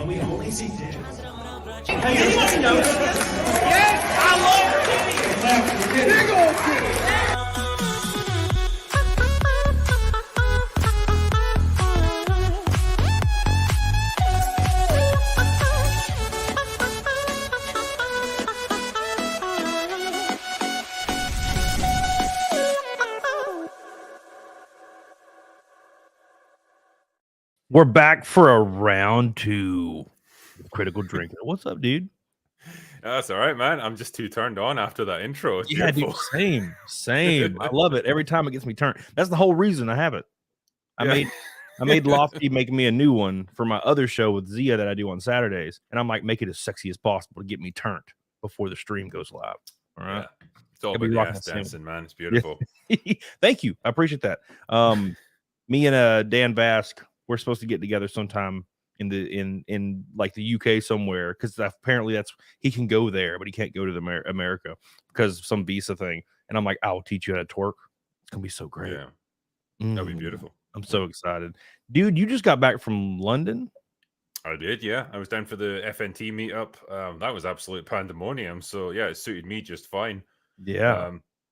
we only see dicks. Hey, anyone notice this? Yes, I love titties. Big old titties. We're back for a round 2 of Critical Drinker. What's up, dude? That's all right, man. I'm just too turned on after that intro. It's Yeah, beautiful. dude, same. I love it. Every time it gets me turned. That's the whole reason I have it. I made Lofty make me a new one for my other show with Zia that I do on Saturdays, and I'm like, make it as sexy as possible to get me turned before the stream goes live. All right. Yeah. It's all about ass dancing, man. It's beautiful. Thank you. I appreciate that. Me and Dan Vask, we're supposed to get together sometime in like the UK somewhere, because apparently he can go there, but he can't go to the America because of some visa thing. And I'm like, I'll teach you how to twerk. It's gonna be so great. Yeah, that'll be beautiful. I'm so excited, dude. You just got back from London. I did, yeah. I was down for the FNT meetup. That was absolute pandemonium. So yeah, it suited me just fine. Yeah.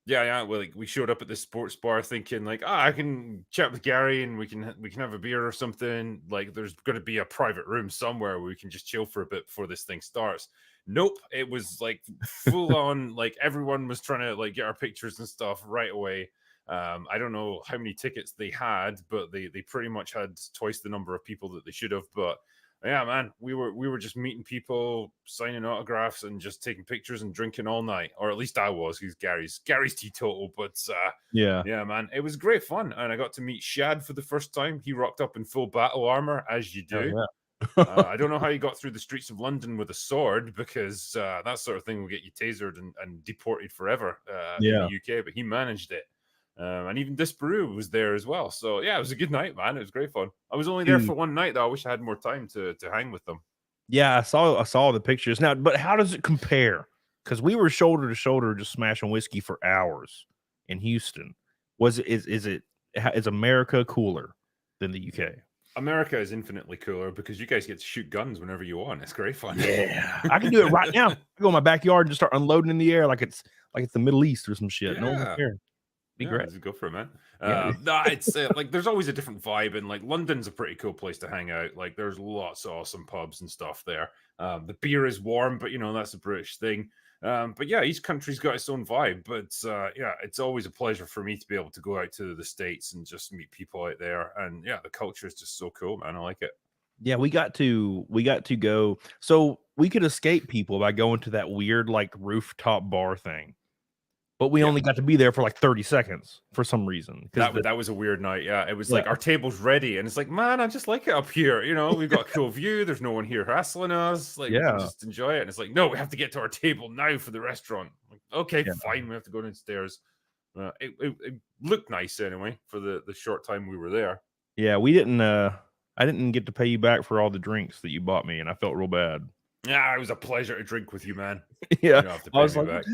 Yeah. Well, like, we showed up at this sports bar thinking like, I can chat with Gary and we can have a beer or something. Like, there's going to be a private room somewhere where we can just chill for a bit before this thing starts. Nope, it was like full on. Like, everyone was trying to like get our pictures and stuff right away. I don't know how many tickets they had, but they pretty much had twice the number of people that they should have. But yeah, man, we were just meeting people, signing autographs, and just taking pictures and drinking all night. Or at least I was, because Gary's teetotal. But yeah, man, it was great fun, and I got to meet Shad for the first time. He rocked up in full battle armor, as you do. Yeah. I don't know how he got through the streets of London with a sword, because that sort of thing will get you tasered and deported forever in the UK. But he managed it. And even Disparu was there as well. So yeah, it was a good night, man. It was great fun. I was only there for one night, though. I wish I had more time to hang with them. Yeah, I saw the pictures. Now, but how does it compare? Because we were shoulder to shoulder just smashing whiskey for hours in Houston. Is America cooler than the UK? America is infinitely cooler because you guys get to shoot guns whenever you want. It's great fun. Yeah, I can do it right now. I go in my backyard and just start unloading in the air like it's the Middle East or some shit. Yeah. No one's care. Be great. Go for it, man. No, it's like there's always a different vibe, and like London's a pretty cool place to hang out. Like, there's lots of awesome pubs and stuff there. The beer is warm, but that's a British thing. But yeah, each country's got its own vibe. But yeah, it's always a pleasure for me to be able to go out to the States and just meet people out there. And yeah, the culture is just so cool, man. I like it. Yeah, we got to go. So we could escape people by going to that weird like rooftop bar thing. But we only got to be there for like 30 seconds for some reason. That was a weird night. Yeah, it was like our table's ready, and it's like, man, I just like it up here. We've got a cool view. There's no one here hassling us. Like, we can just enjoy it. And it's like, no, we have to get to our table now for the restaurant. Like, okay, fine. We have to go downstairs. It looked nice anyway for the short time we were there. Yeah, we didn't. I didn't get to pay you back for all the drinks that you bought me, and I felt real bad. Yeah, it was a pleasure to drink with you, man. Yeah, you don't have to pay me back.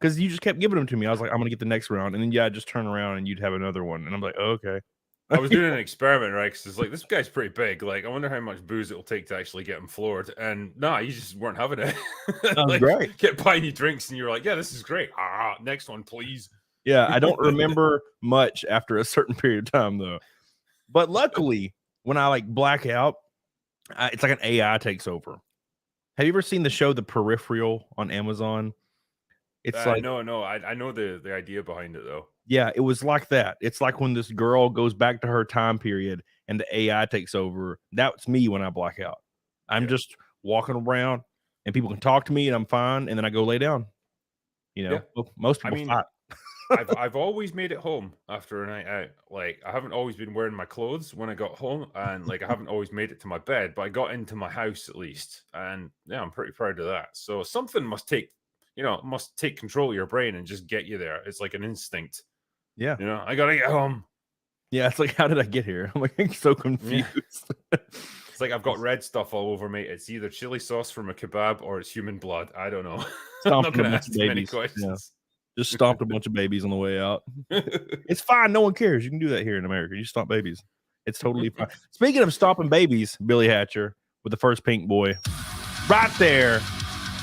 Because you just kept giving them to me. I was like, I'm going to get the next round. And then, I'd just turn around and you'd have another one. And I'm like, oh, okay. I was doing an experiment, right? Because it's like, this guy's pretty big. Like, I wonder how much booze it'll take to actually get him floored. And you just weren't having it. Like, great. Kept buying you drinks and you were like, yeah, this is great. Next one, please. Yeah, I don't remember much after a certain period of time, though. But luckily, when I like black out, it's like an AI takes over. Have you ever seen the show The Peripheral on Amazon? It's like no, I know the idea behind it though. Yeah, it was like that. It's like when this girl goes back to her time period and the AI takes over. That's me when I black out. I'm just walking around and people can talk to me and I'm fine, and then I go lay down. Most people fight. I've always made it home after a night out. Like, I haven't always been wearing my clothes when I got home, and like I haven't always made it to my bed, but I got into my house at least, and yeah, I'm pretty proud of that. So something must take control of your brain and just get you there. It's like an instinct. Yeah. I gotta get home. Yeah, it's like, how did I get here? I'm like, I'm so confused. Yeah. It's like I've got red stuff all over me. It's either chili sauce from a kebab or it's human blood. I don't know. I'm not gonna ask too many questions. Yeah. Just stomped a bunch of babies on the way out. It's fine. No one cares. You can do that here in America. You stomp babies. It's totally fine. Speaking of stomping babies, Billy Hatcher, with the first pink boy. Right there.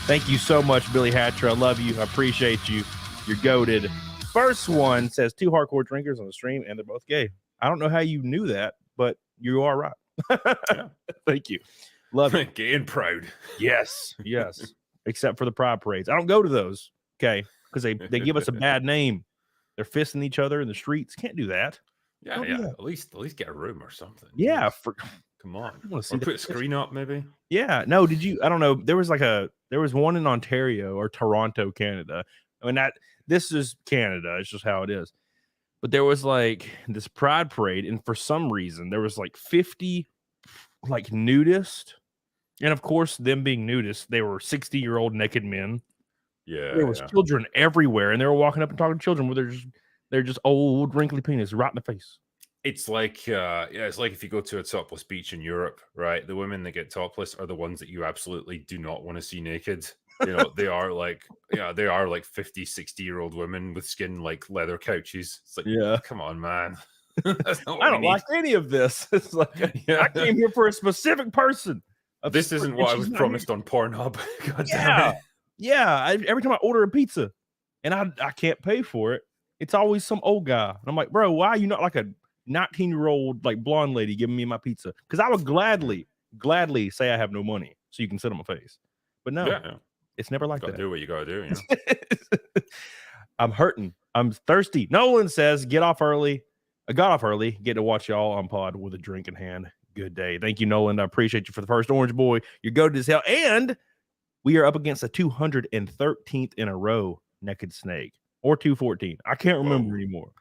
Thank you so much, Billy Hatcher. I love you. I appreciate you. You're goated. First one says 2 hardcore drinkers on the stream, and they're both gay. I don't know how you knew that, but you are right. Yeah. Thank you. Love it. Gay and proud. Yes. Except for the pride parades. I don't go to those, okay? Because they give us a bad name. They're fisting each other in the streets. Can't do that. Yeah. At least get a room or something. Yeah. Come on. Or put a screen up, maybe. Yeah. No, I don't know. There was one in Ontario or Toronto, Canada. I mean, this is Canada. It's just how it is. But there was like this pride parade, and for some reason there was like 50 like nudists. And of course, them being nudists, they were 60-year-old naked men. Yeah. There was children everywhere, and they were walking up and talking to children where they're just old wrinkly penis right in the face. It's like it's like if you go to a topless beach in Europe, right? The women that get topless are the ones that you absolutely do not want to see naked. You know, they are like 50, 60-year-old women with skin like leather couches. It's like, come on, man. That's not what I don't like any of this. It's like I came here for a specific person. This isn't what I was promised on Pornhub. God damn it. Yeah. Every time I order a pizza and I can't pay for it, it's always some old guy. And I'm like, bro, why are you not like a 19-year-old like blonde lady giving me my pizza? Because I would gladly say I have no money so you can sit on my face. But no, it's never like that. Do what you gotta do. You know? I'm hurting. I'm thirsty. Nolan says, get off early. I got off early. Get to watch y'all on pod with a drink in hand. Good day. Thank you, Nolan. I appreciate you for the first orange boy. You're goated as hell. And we are up against the 213th in a row naked snake, or 214. I can't remember anymore.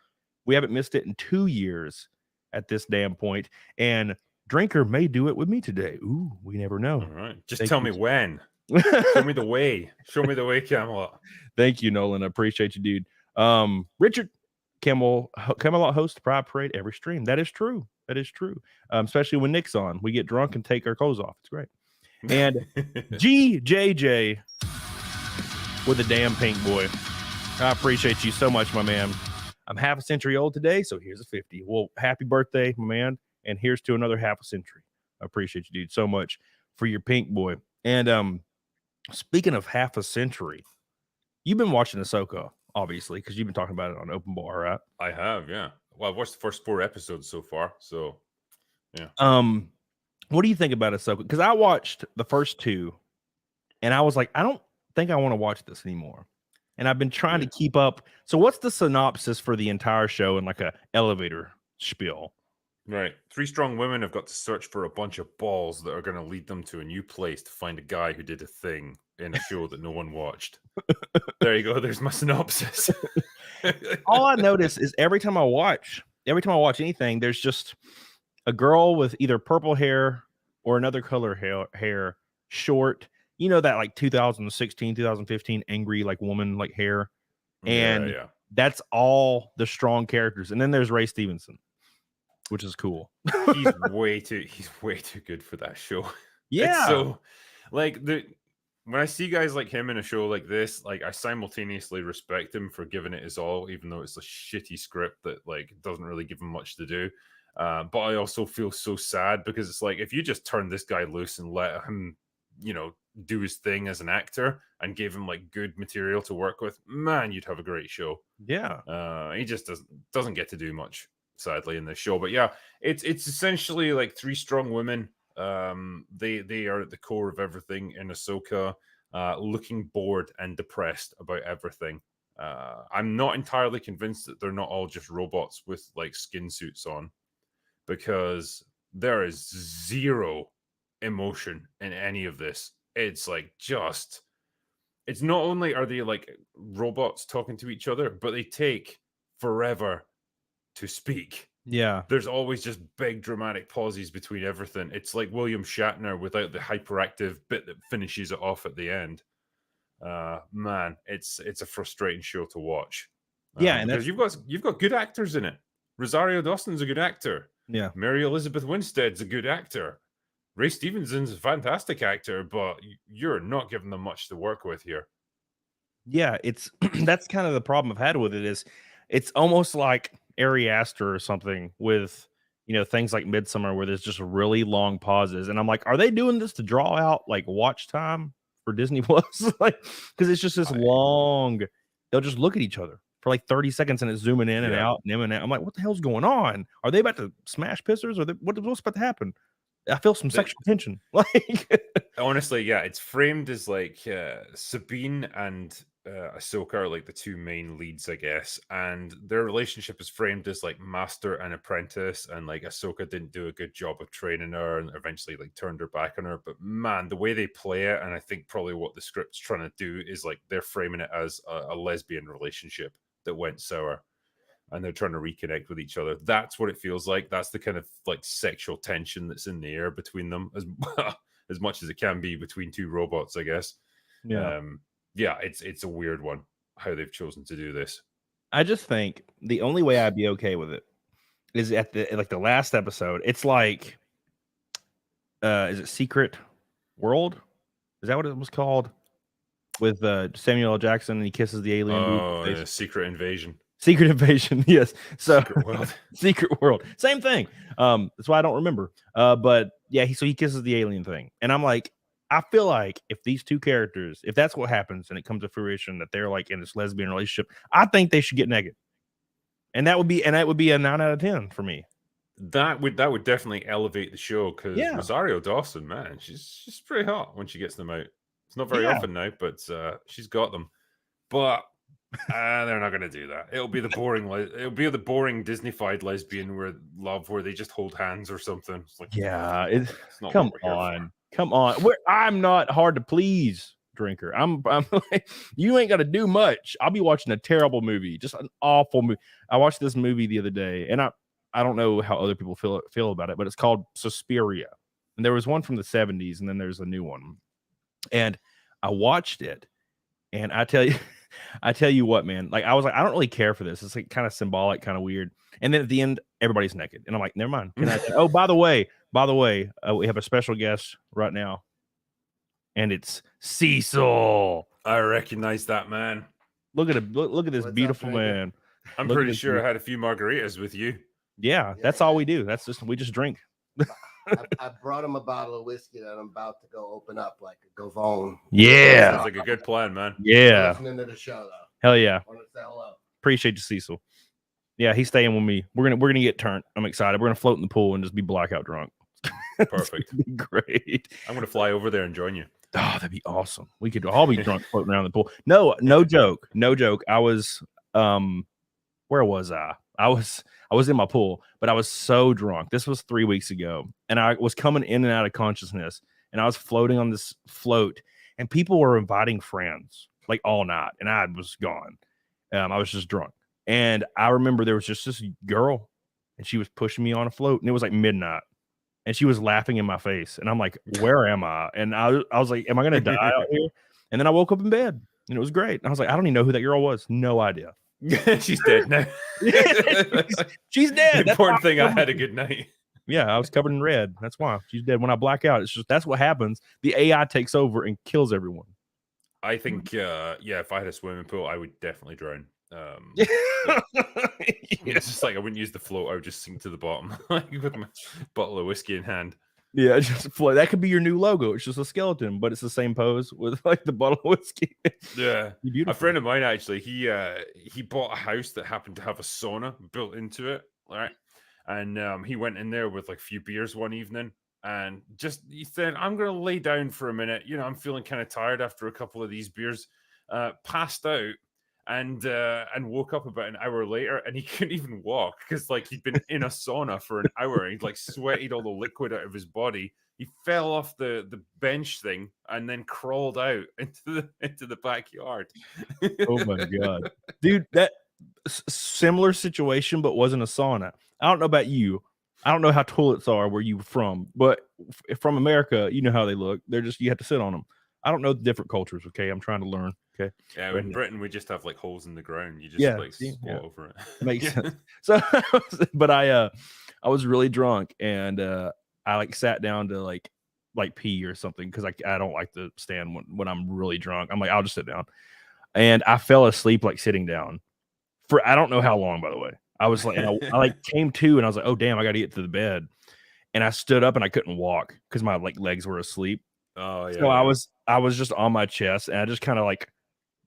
We haven't missed it in 2 years at this damn point. And Drinker may do it with me today. Ooh, we never know. All right. Just tell me when. Show me the way. Show me the way, Camelot. Thank you, Nolan. I appreciate you, dude. Richard, Camelot hosts Pride Parade every stream. That is true. Especially when Nick's on. We get drunk and take our clothes off. It's great. And GJJ with a damn pink boy. I appreciate you so much, my man. I'm half a century old today, so here's a 50. Well, happy birthday, my man. And here's to another half a century. I appreciate you, dude, so much for your pink boy. And speaking of half a century, you've been watching Ahsoka, obviously, because you've been talking about it on Open Bar, right? I have, yeah. Well, I've watched the first 4 episodes so far, so yeah. What do you think about Ahsoka? Because I watched the first 2, and I was like, I don't think I want to watch this anymore. And I've been trying to keep up. So what's the synopsis for the entire show in like a elevator spiel? Right. 3 strong women have got to search for a bunch of balls that are going to lead them to a new place to find a guy who did a thing in a show that no one watched. There you go. There's my synopsis. All I notice is every time I watch anything, there's just a girl with either purple hair or another color hair, short. You know, that like 2016, 2015 angry like woman like hair. And that's all the strong characters. And then there's Ray Stevenson, which is cool. he's way too good for that show. Yeah. It's so like when I see guys like him in a show like this, like I simultaneously respect him for giving it his all, even though it's a shitty script that like doesn't really give him much to do. But I also feel so sad because it's like if you just turn this guy loose and let him, you know, do his thing as an actor and gave him like good material to work with, man, you'd have a great show. Yeah. He just doesn't get to do much, sadly, in this show. But yeah, it's essentially like 3 strong women. They are at the core of everything in Ahsoka, looking bored and depressed about everything. I'm not entirely convinced that they're not all just robots with like skin suits on, because there is zero emotion in any of this. It's like it's not only are they like robots talking to each other, but they take forever to speak. Yeah. There's always just big dramatic pauses between everything. It's like William Shatner without the hyperactive bit that finishes it off at the end. Man, it's a frustrating show to watch. Yeah, and because you've got good actors in it. Rosario Dawson's a good actor. Yeah. Mary Elizabeth Winstead's a good actor. Ray Stevenson's a fantastic actor, but you're not giving them much to work with here. Yeah, it's that's kind of the problem I've had with it. Is it's almost like Ari Aster or something with things like Midsummer where there's just really long pauses, and I'm like, are they doing this to draw out like watch time for Disney Plus? Like, because it's just this long. They'll just look at each other for like 30 seconds and it's zooming in and out and in and out. I'm like, what the hell's going on? Are they about to smash pissers? Or what's about to happen? I feel some sexual tension. Like, honestly, yeah, it's framed as like Sabine and Ahsoka are like the two main leads, I guess, and their relationship is framed as like master and apprentice, and like Ahsoka didn't do a good job of training her, and eventually like turned her back on her. But man, the way they play it, and I think probably what the script's trying to do is like they're framing it as a lesbian relationship that went sour, and they're trying to reconnect with each other. That's what it feels like. That's the kind of like sexual tension that's in the air between them, as much as it can be between two robots, I guess. Yeah, it's a weird one how they've chosen to do this. I just think the only way I'd be okay with it is at the last episode. It's like, is it Secret World? Is that what it was called? With Samuel L. Jackson, and he kisses the alien. Oh, Secret Invasion. Secret Invasion, yes. So Secret World. Secret World, same thing. That's why I don't remember. But yeah, he kisses the alien thing, and I'm like, I feel like if these two characters, if that's what happens and it comes to fruition that they're like in this lesbian relationship, I think they should get naked, and that would be a 9 out of 10 for me. That would definitely elevate the show, because Rosario Dawson, man, she's pretty hot when she gets them out. It's not very often now, but she's got them. But they're not going to do that. It'll be the boring Disney-fied lesbian love where they just hold hands or something. It's like, it's not come on. I'm not hard to please, drinker. I'm like, you ain't got to do much. I'll be watching a terrible movie, just an awful movie. I watched this movie the other day, and I don't know how other people feel about it, but it's called Suspiria, and there was one from the 70s, and then there's a new one, and I watched it, and I tell you what, man, like I was like, I don't really care for this. It's like kind of symbolic, kind of weird. And then at the end, everybody's naked, and I'm like, never mind. Oh, by the way, we have a special guest right now, and it's Cecil. I recognize that man. Look at him. Look at this beautiful man. I'm pretty sure I had a few margaritas with you. Yeah, that's all we do. We just drink. I brought him a bottle of whiskey that I'm about to go open up like a Govone. Yeah. Sounds like a good plan, man. Yeah. Listening to the show, though. Hell yeah. I want to say hello. Appreciate you, Cecil. Yeah, he's staying with me. We're gonna get turned. I'm excited. We're gonna float in the pool and just be blackout drunk. Perfect. Be great. I'm gonna fly over there and join you. Oh, that'd be awesome. We could all be drunk floating around the pool. No joke. I was where was I? I was in my pool, but I was so drunk. This was 3 weeks ago, and I was coming in and out of consciousness, and I was floating on this float, and people were inviting friends like all night, and I was gone. I was just drunk, and I remember there was just this girl, and she was pushing me on a float, and it was like midnight, and she was laughing in my face, and I'm like, where am I? And I was like, am I gonna die out here? And then I woke up in bed, and it was great. And I was like, I don't even know who that girl was. No idea. She's dead now. She's dead. The important thing, I had a good night. Yeah, I was covered in red. That's why she's dead. When I black out, it's just that's what happens. The AI takes over and kills everyone. I think, if I had a swimming pool, I would definitely drown. It's just like I wouldn't use the float. I would just sink to the bottom, like with my bottle of whiskey in hand. Yeah, just float. That could be your new logo. It's just a skeleton, but it's the same pose with like the bottle of whiskey. Yeah, a friend of mine actually, he bought a house that happened to have a sauna built into it, right? And he went in there with like a few beers one evening, and he said, "I'm gonna lay down for a minute. I'm feeling kind of tired after a couple of these beers." Passed out. And woke up about an hour later, and he couldn't even walk because like he'd been in a sauna for an hour, and he'd like sweated all the liquid out of his body. He fell off the bench thing and then crawled out into the backyard. Oh my god, dude! That similar situation, but wasn't a sauna. I don't know about you. I don't know how toilets are where you're from, but from America, you know how they look. They're just you have to sit on them. I don't know the different cultures. Okay, I'm trying to learn. Okay. Yeah, in Britain we just have like holes in the ground. You just squat over it. Makes sense. So, but I was really drunk, and I like sat down to like pee or something because I don't like to stand when I'm really drunk. I'm like, I'll just sit down, and I fell asleep like sitting down for I don't know how long. By the way, I was like, and I like came to, and I was like, oh damn, I got to get to the bed. And I stood up and I couldn't walk because my like legs were asleep. Oh yeah. So I was just on my chest, and I just kind of like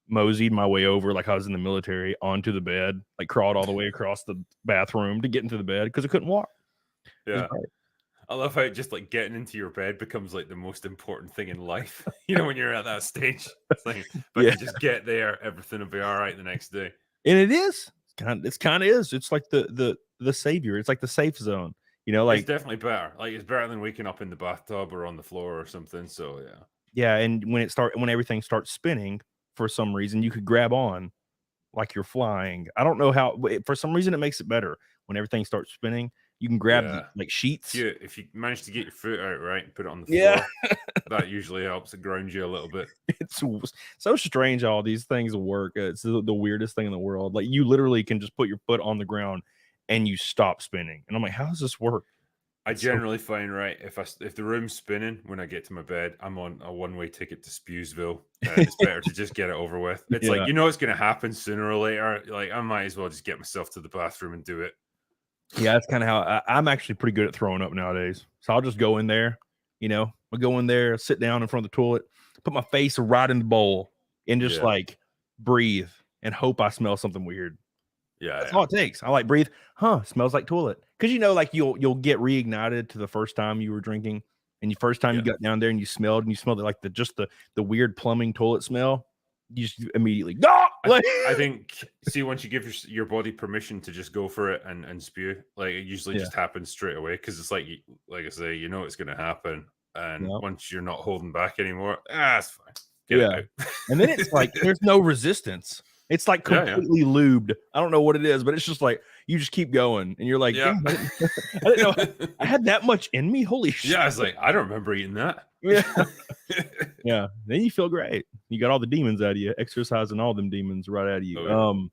moseyed my way over like I was in the military onto the bed, like crawled all the way across the bathroom to get into the bed because I couldn't walk. Yeah. I love how just like getting into your bed becomes like the most important thing in life. You know, when you're at that stage, it's like, but Yeah. you just get there, everything will be all right the next day. And it is kind of is. It's like the savior. It's like the safe zone. You know, It's like definitely better. Like it's better than waking up in the bathtub or on the floor or something. So yeah. yeah. And when everything starts spinning for some reason, you could grab on like you're flying. I don't know how. For some reason, it makes it better when everything starts spinning. You can grab Yeah. like sheets. If you manage to get your foot out right and put it on the Yeah. floor, that usually helps it ground you a little bit. It's so strange how all these things work. It's the weirdest thing in the world. Like you literally can just put your foot on the ground and you stop spinning. And I'm like, how does this work? I It's generally find if the room's spinning when I get to my bed, I'm on a one-way ticket to Spewsville, and it's better to just get it over with. It's Yeah. like you know it's going to happen sooner or later. Like I might as well just get myself to the bathroom and do it. Yeah, that's kind of how I'm actually pretty good at throwing up nowadays. So I'll just go in there, I'll go in there, sit down in front of the toilet, put my face right in the bowl, and just Yeah. like breathe and hope I smell something weird. Yeah, That's all it takes. I like breathe. Smells like toilet. Because like you'll get reignited to the first time you were drinking, and the first time you got down there and you smelled it like the weird plumbing toilet smell. You just immediately I think once you give your body permission to just go for it and spew, like it usually just happens straight away because it's like I say, you know it's going to happen, and once you're not holding back anymore, it's fine. Get it out. And then it's like there's no resistance. It's like completely lubed. I don't know what it is, but it's just like you just keep going, and you're like, damn, I didn't know I had that much in me. Holy shit! Yeah, I was like, I don't remember eating that. Yeah. Then you feel great. You got all the demons out of you, exercising all them demons right out of you. Oh, yeah.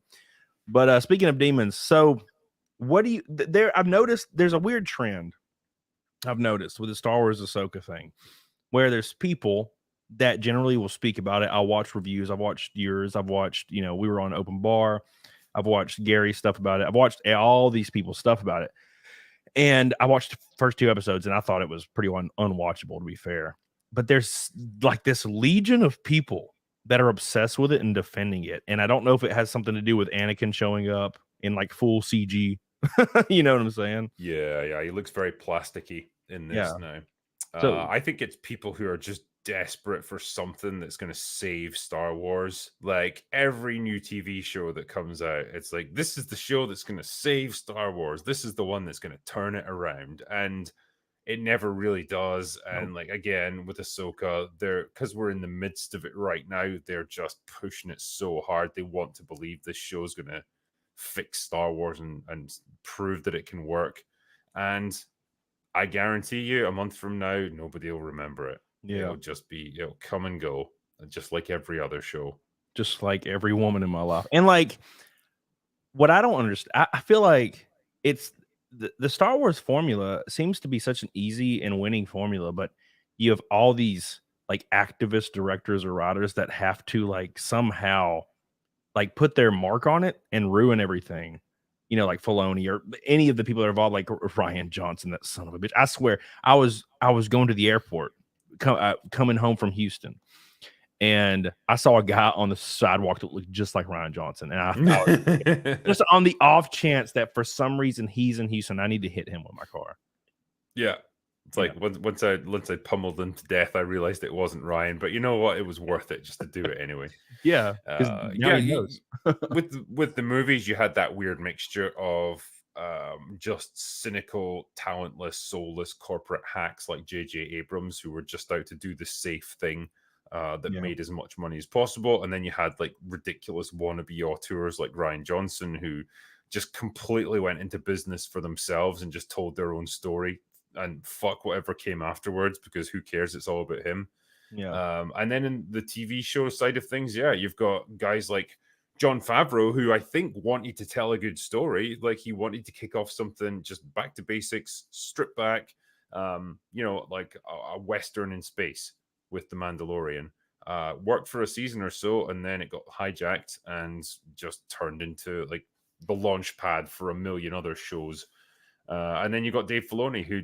But speaking of demons, so what do you there? I've noticed there's a weird trend. I've noticed with the Star Wars Ahsoka thing, where there's people that generally will speak about it. I'll watch reviews. I've watched yours. I've watched, we were on Open Bar. I've watched Gary's stuff about it. I've watched all these people's stuff about it. And I watched the first 2 episodes and I thought it was pretty unwatchable, to be fair. But there's like this legion of people that are obsessed with it and defending it. And I don't know if it has something to do with Anakin showing up in like full CG. You know what I'm saying? Yeah. He looks very plasticky in this now. So I think it's people who are just desperate for something that's going to save Star Wars. Like every new TV show that comes out, it's like, this is the show that's going to save Star Wars. This is the one that's going to turn it around. And it never really does. And like, again, with Ahsoka, because we're in the midst of it right now, they're just pushing it so hard. They want to believe this show is going to fix Star Wars and prove that it can work. And I guarantee you, a month from now, nobody will remember it. Yeah. It'll come and go, just like every other show. Just like every woman in my life. And like, what I don't understand, I feel like it's the Star Wars formula seems to be such an easy and winning formula, but you have all these like activist directors or writers that have to like somehow like put their mark on it and ruin everything. Like Filoni or any of the people that are involved, like Ryan Johnson, that son of a bitch. I swear, I was going to the airport, coming home from Houston, and I saw a guy on the sidewalk that looked just like Ryan Johnson, and I thought, just on the off chance that for some reason he's in Houston, I need to hit him with my car. Yeah. It's like once I pummeled him to death, I realized it wasn't Ryan, but you know what? It was worth it just to do it anyway. Yeah. With the movies, you had that weird mixture of just cynical, talentless, soulless corporate hacks like J.J. Abrams, who were just out to do the safe thing that made as much money as possible. And then you had like ridiculous wannabe auteurs like Ryan Johnson, who just completely went into business for themselves and just told their own story. And fuck whatever came afterwards, because who cares? It's all about him. Yeah. And then in the TV show side of things, you've got guys like Jon Favreau, who I think wanted to tell a good story. Like he wanted to kick off something just back to basics, strip back, like a Western in space with The Mandalorian. Worked for a season or so, and then it got hijacked and just turned into like the launch pad for a million other shows. And then you got Dave Filoni, who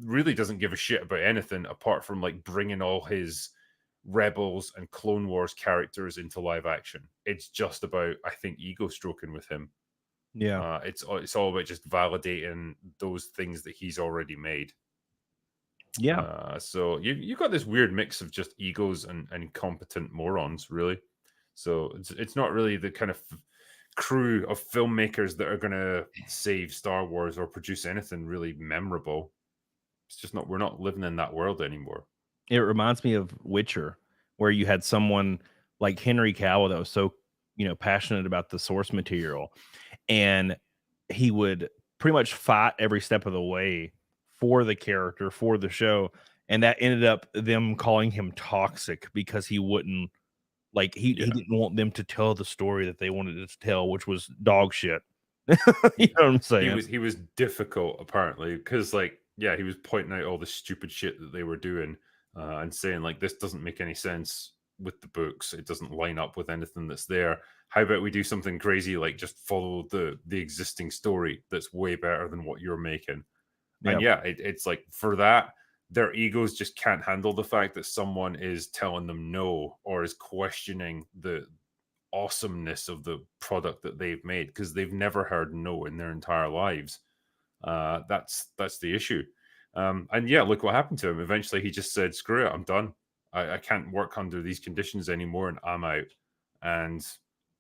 really doesn't give a shit about anything apart from like bringing all his Rebels and Clone Wars characters into live action. It's just about, I think, ego stroking with him. Yeah. It's all about just validating those things that he's already made. Yeah. So you got this weird mix of just egos and incompetent morons, really. So it's not really the kind of crew of filmmakers that are going to save Star Wars or produce anything really memorable. It's just not, we're not living in that world anymore. It reminds me of Witcher, where you had someone like Henry Cavill that was so, passionate about the source material, and he would pretty much fight every step of the way for the character, for the show, and that ended up them calling him toxic because he wouldn't, like, he didn't want them to tell the story that they wanted to tell, which was dog shit. You know what I'm saying? He was difficult, apparently, because he was pointing out all the stupid shit that they were doing, and saying like, this doesn't make any sense with the books. It doesn't line up with anything that's there. How about we do something crazy, like just follow the existing story that's way better than what you're making? And it's like, for that, their egos just can't handle the fact that someone is telling them no, or is questioning the awesomeness of the product that they've made, because they've never heard no in their entire lives. That's the issue. And look what happened to him. Eventually he just said, screw it, I'm done. I can't work under these conditions anymore, and I'm out. And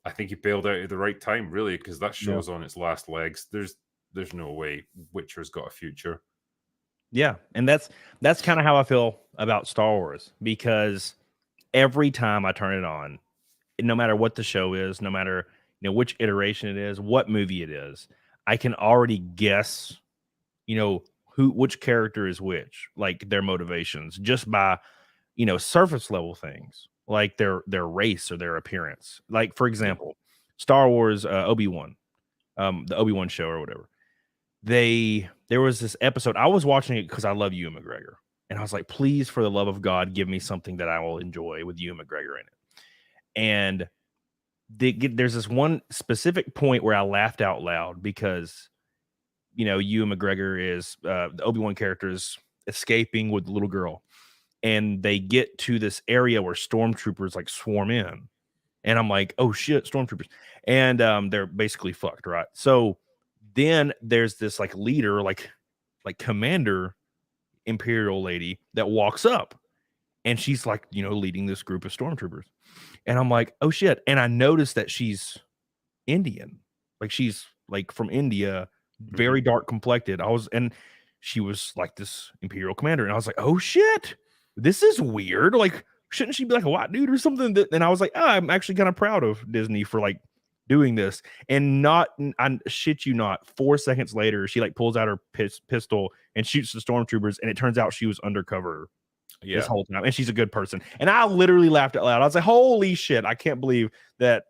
I think he bailed out at the right time, really, because that show's on its last legs. There's no way Witcher's got a future. Yeah, and that's kind of how I feel about Star Wars, because every time I turn it on, no matter what the show is, no matter which iteration it is, what movie it is, I can already guess, which character is which, like their motivations, just by surface level things, like their race or their appearance. Like, for example, Star Wars Obi-Wan, the Obi-Wan show or whatever. There was this episode. I was watching it because I love Ewan McGregor, and I was like, please, for the love of God, give me something that I will enjoy with Ewan McGregor in it. And there's this one specific point where I laughed out loud because, Ewan McGregor is the Obi-Wan character is escaping with the little girl, and they get to this area where stormtroopers like swarm in, and I'm like, oh shit, stormtroopers, and they're basically fucked, right? So then there's this like leader, like commander, Imperial lady that walks up, and she's like, leading this group of stormtroopers. And I'm like, oh shit. And I noticed that she's Indian. Like, she's like from India, very dark complected. And she was like this Imperial commander. And I was like, oh shit, this is weird. Like, shouldn't she be like a white dude or something? And I was like, I'm actually kind of proud of Disney for like doing this. And I shit you not, 4 seconds later, she like pulls out her pistol and shoots the stormtroopers. And it turns out she was undercover this whole time, and she's a good person. And I literally laughed out loud. I was like, holy shit, I can't believe that.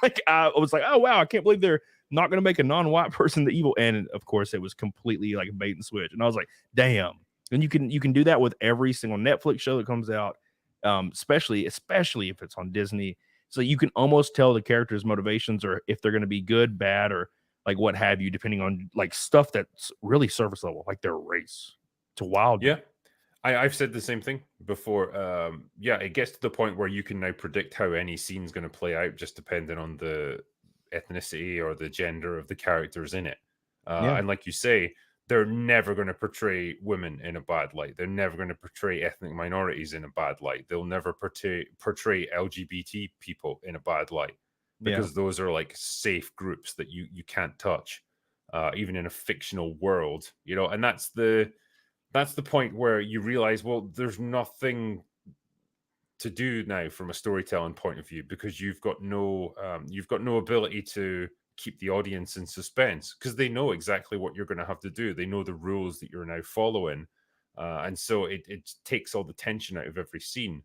Like, I was like, oh wow, I can't believe they're not going to make a non-white person the evil. And of course it was completely like bait and switch. And I was like, damn. And you can do that with every single Netflix show that comes out, especially if it's on Disney. So you can almost tell the characters' motivations, or if they're going to be good, bad, or like what have you, depending on like stuff that's really surface level, like their race. It's wild. Yeah. I've said the same thing before. It gets to the point where you can now predict how any scene's going to play out, just depending on the ethnicity or the gender of the characters in it. And like you say, they're never going to portray women in a bad light. They're never going to portray ethnic minorities in a bad light. They'll never portray LGBT people in a bad light, because those are like safe groups that you can't touch, even in a fictional world, and that's the point where you realize, well, there's nothing to do now from a storytelling point of view, because you've got no ability to keep the audience in suspense, because they know exactly what you're going to have to do. They know the rules that you're now following. And so it takes all the tension out of every scene.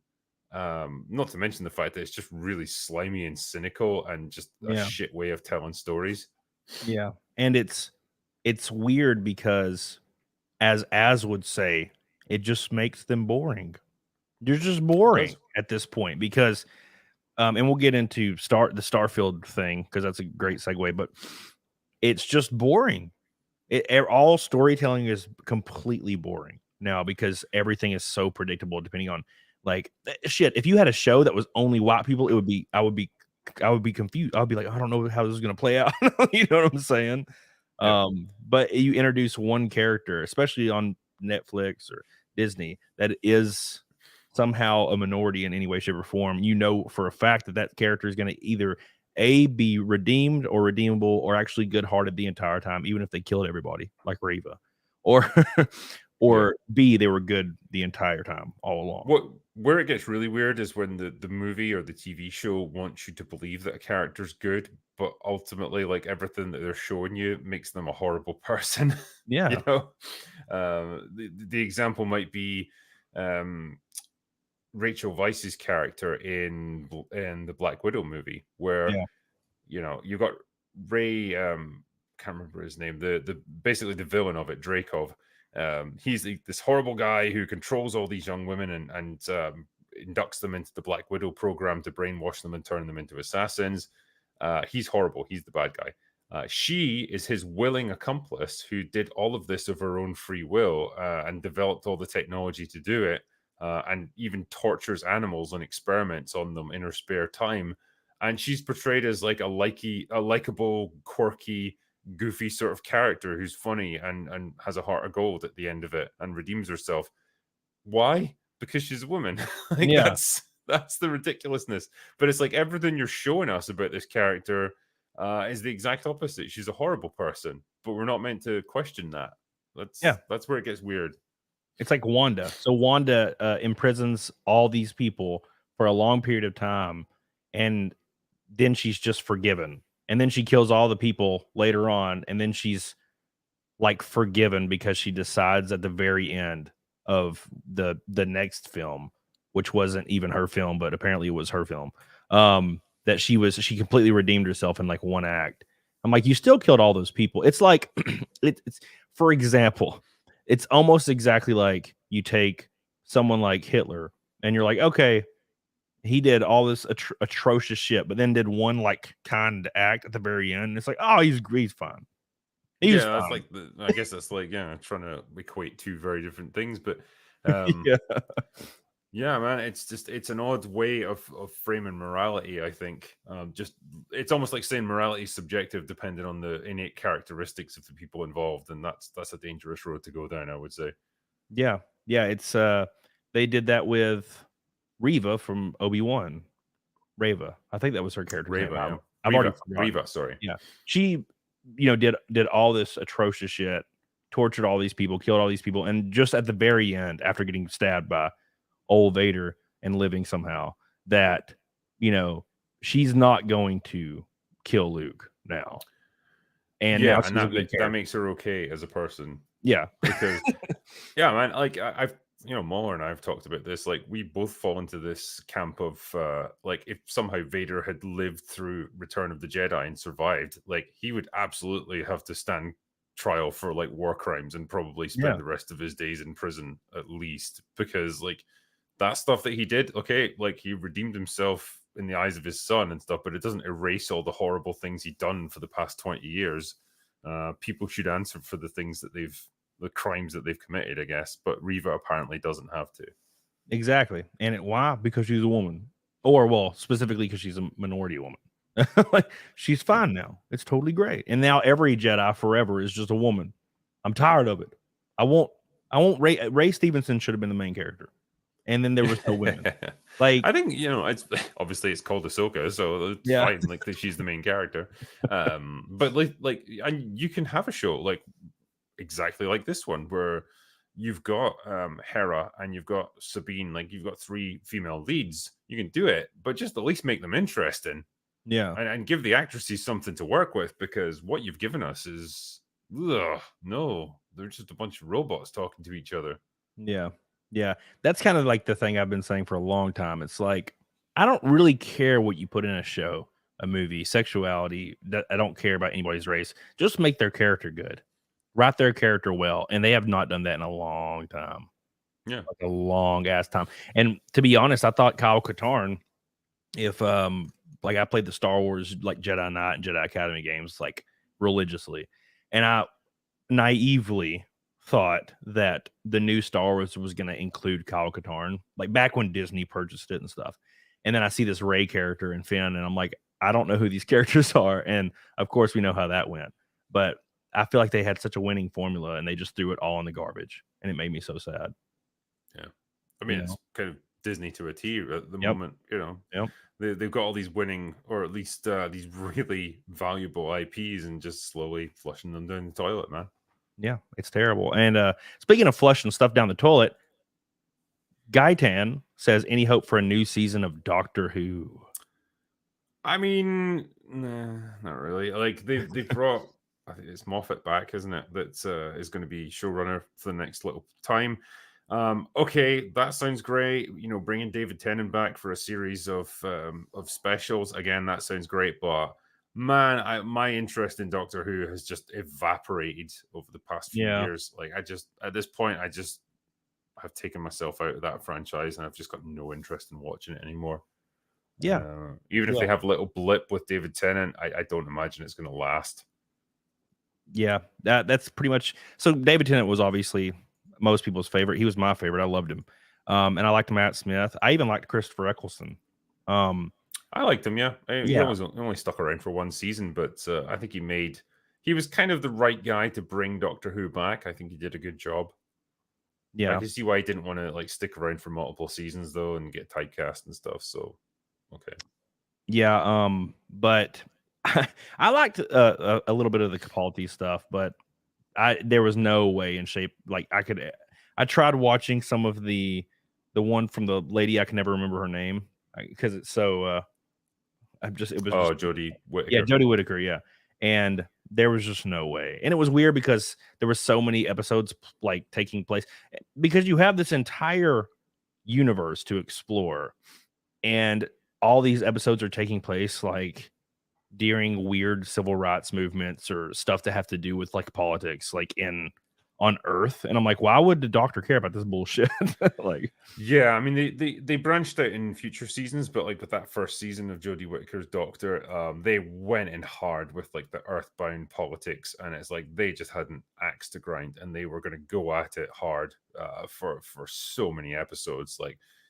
Not to mention the fact that it's just really slimy and cynical and just a shit way of telling stories. Yeah. And it's weird because, as would say, it just makes them boring. They're just boring at this point, because and we'll get into the Starfield thing, because that's a great segue. But it's just boring. All storytelling is completely boring now because everything is so predictable. Depending on like shit, if you had a show that was only white people, I would be confused. I would be like, I don't know how this is gonna play out. You know what I'm saying? Yep. But you introduce one character, especially on Netflix or Disney, that is somehow a minority in any way, shape, or form. You know for a fact that that character is going to either be redeemed or redeemable or actually good-hearted the entire time, even if they killed everybody like Reva, or or B, they were good the entire time all along. Where it gets really weird is when the movie or the TV show wants you to believe that a character's good, but ultimately, like everything that they're showing you makes them a horrible person. Yeah. You know, the example might be Rachel Weisz's character in the Black Widow movie, where Yeah. you know you got Ray. Can't remember his name. The basically the villain of it, Dreykov. He's this horrible guy who controls all these young women and inducts them into the Black Widow program to brainwash them and turn them into assassins. He's horrible. He's the bad guy. She is his willing accomplice who did all of this of her own free will and developed all the technology to do it, and even tortures animals and experiments on them in her spare time. And she's portrayed as like a likable, quirky, goofy sort of character who's funny and has a heart of gold at the end of it and redeems herself. Why? Because she's a woman. Like Yeah. that's the ridiculousness. But it's like everything you're showing us about this character is the exact opposite. She's a horrible person, but we're not meant to question that. That's where it gets weird. It's like Wanda. So Wanda imprisons all these people for a long period of time, and then she's just forgiven. And then she kills all the people later on, and then she's like forgiven because she decides at the very end of the next film, which wasn't even her film, but apparently it was her film, that she completely redeemed herself in like one act. I'm like, you still killed all those people. It's like it's for example, it's almost exactly like you take someone like Hitler and you're like, okay, he did all this atrocious shit, but then did one like kind act at the very end. It's like, oh, he's fine. He's fine. That's like I guess that's like trying to equate two very different things, but yeah, man, it's an odd way of framing morality. I think just it's almost like saying morality is subjective, depending on the innate characteristics of the people involved, and that's a dangerous road to go down, I would say. Yeah, it's they did that with Reva from Obi-Wan. Reva, I think that was her character name. I've already forgotten. Reva, sorry. Yeah, she did all this atrocious shit, tortured all these people, killed all these people, and just at the very end, after getting stabbed by old Vader and living somehow, that she's not going to kill Luke now. And now she's a good character. That makes her okay as a person. Yeah, because yeah, man, like I've Muller and I've talked about this. Like we both fall into this camp of like if somehow Vader had lived through Return of the Jedi and survived, like he would absolutely have to stand trial for like war crimes and probably spend the rest of his days in prison at least, because like that stuff that he did, okay, like he redeemed himself in the eyes of his son and stuff, but it doesn't erase all the horrible things he'd done for the past 20 years. People should answer for the crimes that they've committed, I guess, but Reva apparently doesn't have to. Exactly. And why? Because she's a woman, or well, specifically because she's a minority woman. Like she's fine now. It's totally great. And now every Jedi forever is just a woman. I'm tired of it. I won't. Ray Stevenson should have been the main character, and then there was no women. Like I think it's obviously it's called Ahsoka, so it's fine. Like she's the main character. But like, and you can have a show like exactly like this one where you've got Hera and you've got Sabine. Like you've got 3 female leads. You can do it, but just at least make them interesting. Yeah, and give the actresses something to work with, because what you've given us is no, they're just a bunch of robots talking to each other. Yeah, that's kind of like the thing I've been saying for a long time. It's like I don't really care what you put in a show, a movie, sexuality. I don't care about anybody's race. Just make their character good, write their character well, and they have not done that in a long time. Yeah, like a long ass time. And to be honest, I thought Kyle Katarn, if like I played the Star Wars like Jedi Knight and Jedi Academy games, like religiously, and I naively thought that the new Star Wars was going to include Kyle Katarn, like back when Disney purchased it and stuff. And then I see this Rey character in Finn, and I'm like, I don't know who these characters are. And of course, we know how that went. But I feel like they had such a winning formula, and they just threw it all in the garbage, and it made me so sad. Yeah, I mean, it's kind of Disney to a T at the moment. They've got all these winning, or at least these really valuable IPs, and just slowly flushing them down the toilet, man. Yeah, it's terrible. And speaking of flushing stuff down the toilet, Gaitan says, any hope for a new season of Doctor Who? I mean, nah, not really. Like they brought, I think it's Moffat back, isn't it? That is going to be showrunner for the next little time. Okay, that sounds great. Bringing David Tennant back for a series of specials again, that sounds great. But man, my interest in Doctor Who has just evaporated over the past few years. Like at this point, I've taken myself out of that franchise, and I've just got no interest in watching it anymore. Yeah, even if they have a little blip with David Tennant, I don't imagine it's going to last. Yeah, that's pretty much. So David Tennant was obviously most people's favorite. He was my favorite. I loved him, and I liked Matt Smith. I even liked Christopher Eccleston. I liked him. Yeah, he only stuck around for one season, but I think he was kind of the right guy to bring Doctor Who back. I think he did a good job. Yeah, I can see why he didn't want to stick around for multiple seasons though, and get typecast and stuff. So, okay. Yeah, but I liked a little bit of the Capaldi stuff, but there was no way in shape. Like I tried watching some of the one from the lady, I can never remember her name because it's so. Jodie Whittaker. Yeah, Jodie Whittaker. Yeah, and there was just no way, and it was weird because there were so many episodes taking place because you have this entire universe to explore, and all these episodes are taking place during weird civil rights movements or stuff that have to do with politics, on Earth. And I'm like, why would the Doctor care about this bullshit? Yeah, I mean they branched out in future seasons, but with that first season of Jodie Whittaker's Doctor, they went in hard with the earthbound politics, and it's they just had an axe to grind, and they were going to go at it hard for so many episodes.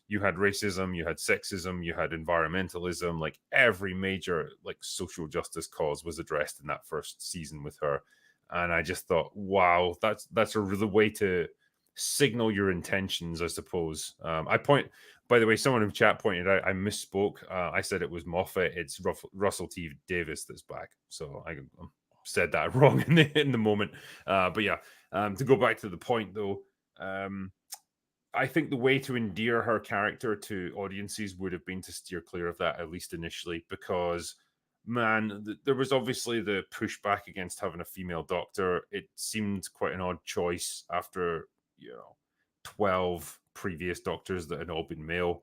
You had racism, you had sexism, you had environmentalism, every major social justice cause was addressed in that first season with her. And I just thought, wow, that's a real way to signal your intentions, I suppose. By the way, someone in chat pointed out I misspoke. I said it was Moffat. It's Russell T Davis that's back. So I said that wrong in the moment. But yeah, to go back to the point though, I think the way to endear her character to audiences would have been to steer clear of that, at least initially, because, man, there was obviously the pushback against having a female Doctor. It seemed quite an odd choice after, 12 previous Doctors that had all been male.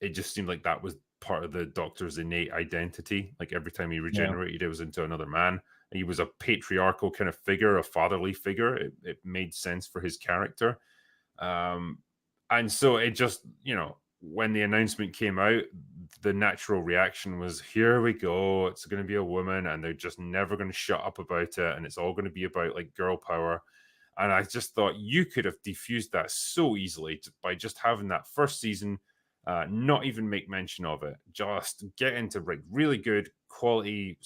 It just seemed like that was part of the Doctor's innate identity. Every time he regenerated, it was into another man. He was a patriarchal kind of figure, a fatherly figure. It made sense for his character. And so it just, when the announcement came out, the natural reaction was, here we go, it's going to be a woman, and they're just never going to shut up about it, and it's all going to be about girl power. And I just thought you could have diffused that so easily by just having that first season, not even make mention of it, just get into really good quality,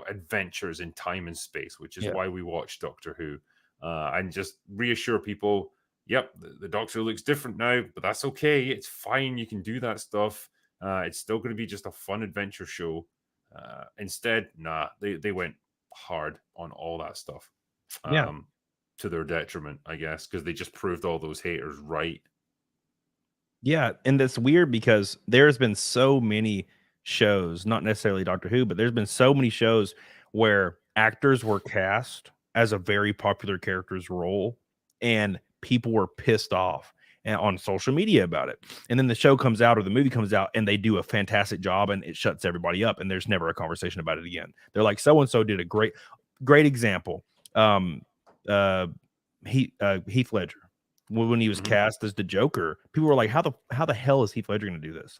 adventures in time and space, which is why we watch Doctor Who, and just reassure people, yep, the Doctor looks different now, but that's okay. It's fine. You can do that stuff. It's still going to be just a fun adventure show. Instead, they went hard on all that stuff. To their detriment, I guess, because they just proved all those haters right. Yeah, and that's weird because there's been so many shows, not necessarily Doctor Who, but there's been so many shows where actors were cast as a very popular character's role, and people were pissed off on social media about it. And then the show comes out or the movie comes out and they do a fantastic job and it shuts everybody up and there's never a conversation about it again. They're like, so-and-so did a great example. Heath Ledger, when he was cast as the Joker, people were like, how the hell is Heath Ledger going to do this?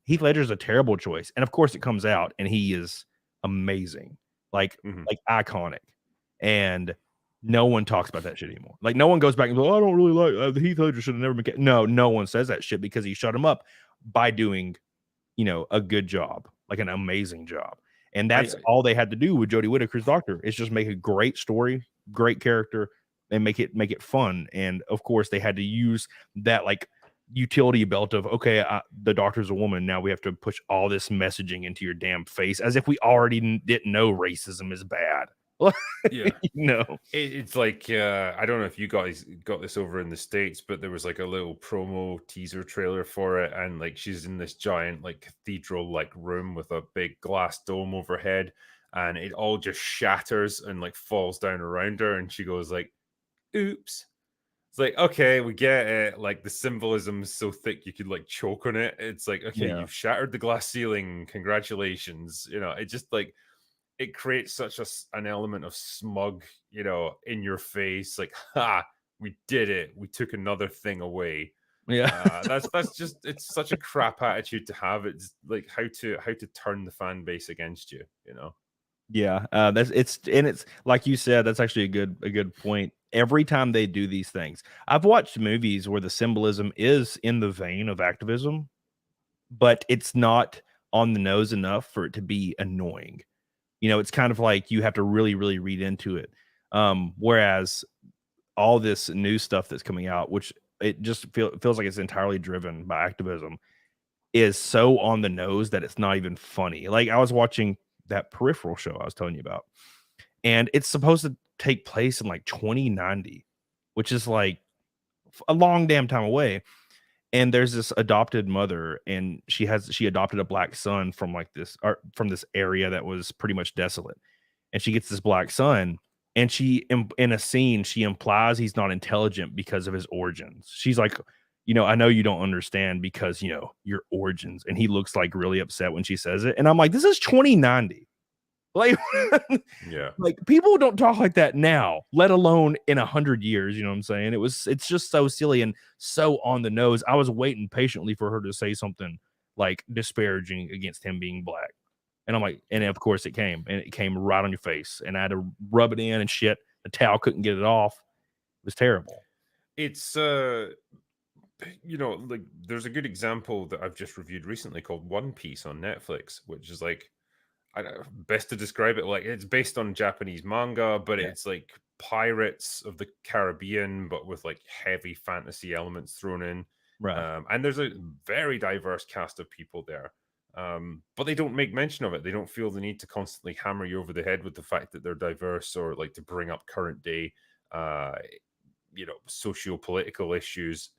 Heath Ledger is a terrible choice. And of course it comes out and he is amazing. like Mhm. like iconic, and no one talks about that shit anymore. Like no one goes back and goes, oh, I don't really like Heath Ledger should have never been. No one says that shit because he shut him up by doing, a good job, like an amazing job. And that's all they had to do with Jodie Whittaker's Doctor. Is just make a great story, great character, and make it fun. And of course, they had to use that like utility belt of okay, the Doctor's a woman. Now we have to push all this messaging into your damn face, as if we already didn't know racism is bad. Yeah. No. It's like I don't know if you guys got this over in the States, but there was like a little promo teaser trailer for it, and like she's in this giant like cathedral like room with a big glass dome overhead, and it all just shatters and like falls down around her, and she goes like, "Oops." It's like, okay, we get it. Like the symbolism is so thick you could like choke on it. It's like, okay, Yeah. you've shattered the glass ceiling. Congratulations. It just like it creates such an element of smug, in your face, like, ha, we did it. We took another thing away. Yeah. That's just it's such a crap attitude to have. It's like how to turn the fan base against you, Yeah, it's like you said, that's actually a good point. Every time they do these things, I've watched movies where the symbolism is in the vein of activism, but it's not on the nose enough for it to be annoying. It's kind of like you have to really, really read into it. Whereas all this new stuff that's coming out, which it just feels like it's entirely driven by activism, is so on the nose that it's not even funny. Like I was watching that Peripheral show I was telling you about, and it's supposed to take place in like 2090, which is like a long damn time away. And there's this adopted mother, and she adopted a black son from like this or from this area that was pretty much desolate. And she gets this black son, and she in a scene she implies he's not intelligent because of his origins. She's like, I know you don't understand because your origins. And he looks like really upset when she says it. And I'm like, this is 2090. Like, Yeah. like people don't talk like that now, let alone in 100 years. You know what I'm saying? It's just so silly and so on the nose. I was waiting patiently for her to say something like disparaging against him being black. And I'm like, and of course it came right on your face. And I had to rub it in and shit. The towel couldn't get it off. It was terrible. It's like there's a good example that I've just reviewed recently called One Piece on Netflix, which is like, I don't know, best to describe it, like it's based on Japanese manga, but it's like Pirates of the Caribbean, but with like heavy fantasy elements thrown in. Right. And there's a very diverse cast of people there. But they don't make mention of it. They don't feel the need to constantly hammer you over the head with the fact that they're diverse, or like to bring up current day socio-political issues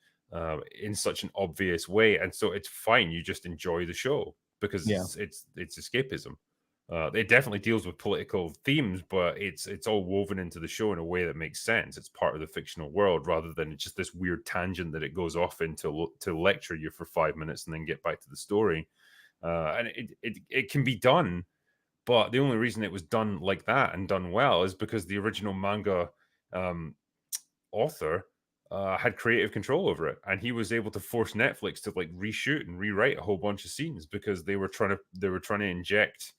in such an obvious way. And so it's fine. You just enjoy the show because it's escapism. It definitely deals with political themes, but it's all woven into the show in a way that makes sense. It's part of the fictional world rather than just this weird tangent that it goes off into to lecture you for 5 minutes and then get back to the story. And it can be done, but the only reason it was done like that and done well is because the original manga author had creative control over it, and he was able to force Netflix to like reshoot and rewrite a whole bunch of scenes because they were trying to inject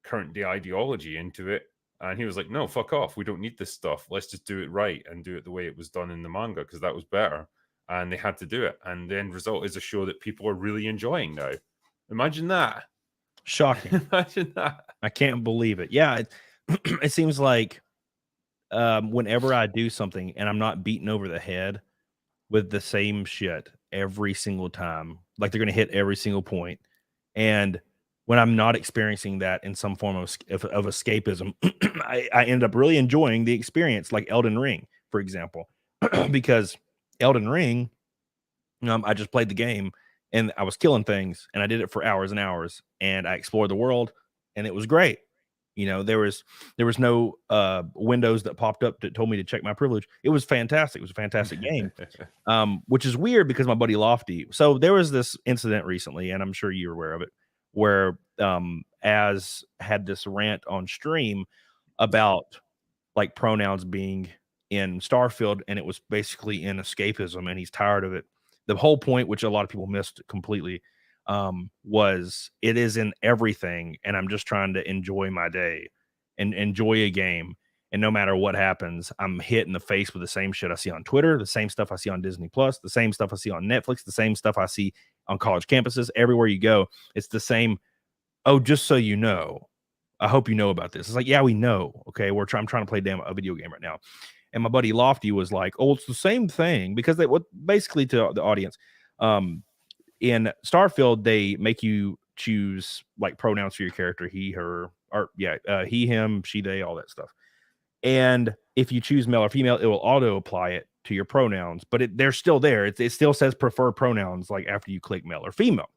current day ideology into it. And he was like, no, fuck off, we don't need this stuff, let's just do it right and do it the way it was done in the manga because that was better. And they had to do it, and the end result is a show that people are really enjoying now. Imagine that. Shocking. Imagine that. I can't believe it. Yeah, it seems like whenever I do something and I'm not beaten over the head with the same shit every single time, like they're going to hit every single point, and when I'm not experiencing that in some form of escapism, I end up really enjoying the experience, like Elden Ring, for example, because Elden Ring, I just played the game and I was killing things, and I did it for hours and hours, and I explored the world, and it was great. There was no windows that popped up that told me to check my privilege. It was fantastic. It was a fantastic game, which is weird because my buddy Lofty. So there was this incident recently, and I'm sure you're aware of it, where Az had this rant on stream about like pronouns being in Starfield, and it was basically in escapism, and he's tired of it. The whole point, which a lot of people missed completely, was it is in everything, and I'm just trying to enjoy my day. and enjoy a game. And no matter what happens, I'm hit in the face with the same shit I see on Twitter, the same stuff I see on Disney Plus, the same stuff I see on Netflix, the same stuff I see on college campuses. Everywhere you go, it's the same. Oh, just so you know, I hope you know about this. It's like, yeah, we know. Okay, I'm trying to play a video game right now. And my buddy Lofty was like, oh, it's the same thing, because basically to the audience, in Starfield, they make you choose like pronouns for your character, he, her, or he, him, she, they, all that stuff. And if you choose male or female, it will auto apply it to your pronouns, but they're still there. It still says prefer pronouns like after you click male or female.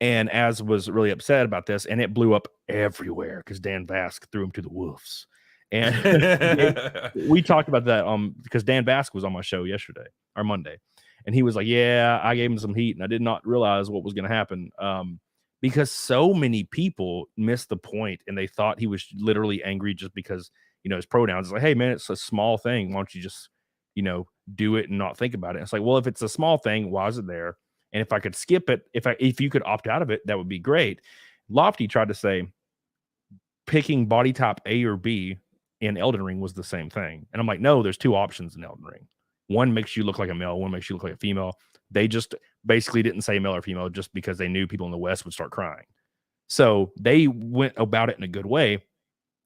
And Az was really upset about this, and it blew up everywhere because Dan Vasc threw him to the wolves. And we talked about that because Dan Vasc was on my show yesterday or Monday, and he was like, yeah, I gave him some heat, and I did not realize what was going to happen. Because so many people missed the point, and they thought he was literally angry just because, his pronouns. It's like, hey man, it's a small thing. Why don't you just, do it and not think about it? It's like, well, if it's a small thing, why is it there? And if I could skip it, if you could opt out of it, that would be great. Lofty tried to say picking body type A or B in Elden Ring was the same thing. And I'm like, no, there's two options in Elden Ring. One makes you look like a male, one makes you look like a female. They just basically didn't say male or female just because they knew people in the West would start crying. So they went about it in a good way.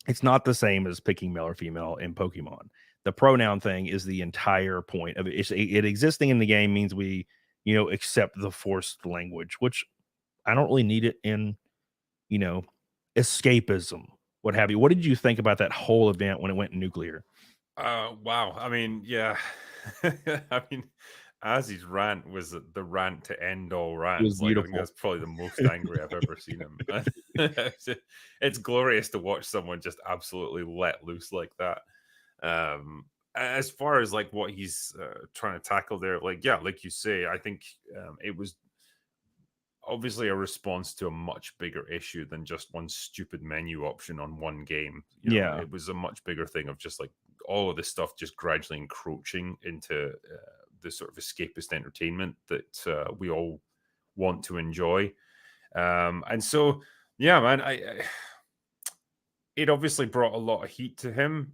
It's not the same as picking male or female in Pokemon. The pronoun thing is the entire point of it. It existing in the game means we, accept the forced language, which I don't really need it in, escapism, what have you. What did you think about that whole event when it went nuclear? Wow. I mean, yeah. I mean, Azzy's rant was the rant to end all rants. Like, I think that's probably the most angry I've ever seen him. It's glorious to watch someone just absolutely let loose like that. As far as like what he's trying to tackle there, like, yeah, like you say, I think it was obviously a response to a much bigger issue than just one stupid menu option on one game. It was a much bigger thing of just like all of this stuff just gradually encroaching into the sort of escapist entertainment that we all want to enjoy. And so, yeah, man, it obviously brought a lot of heat to him,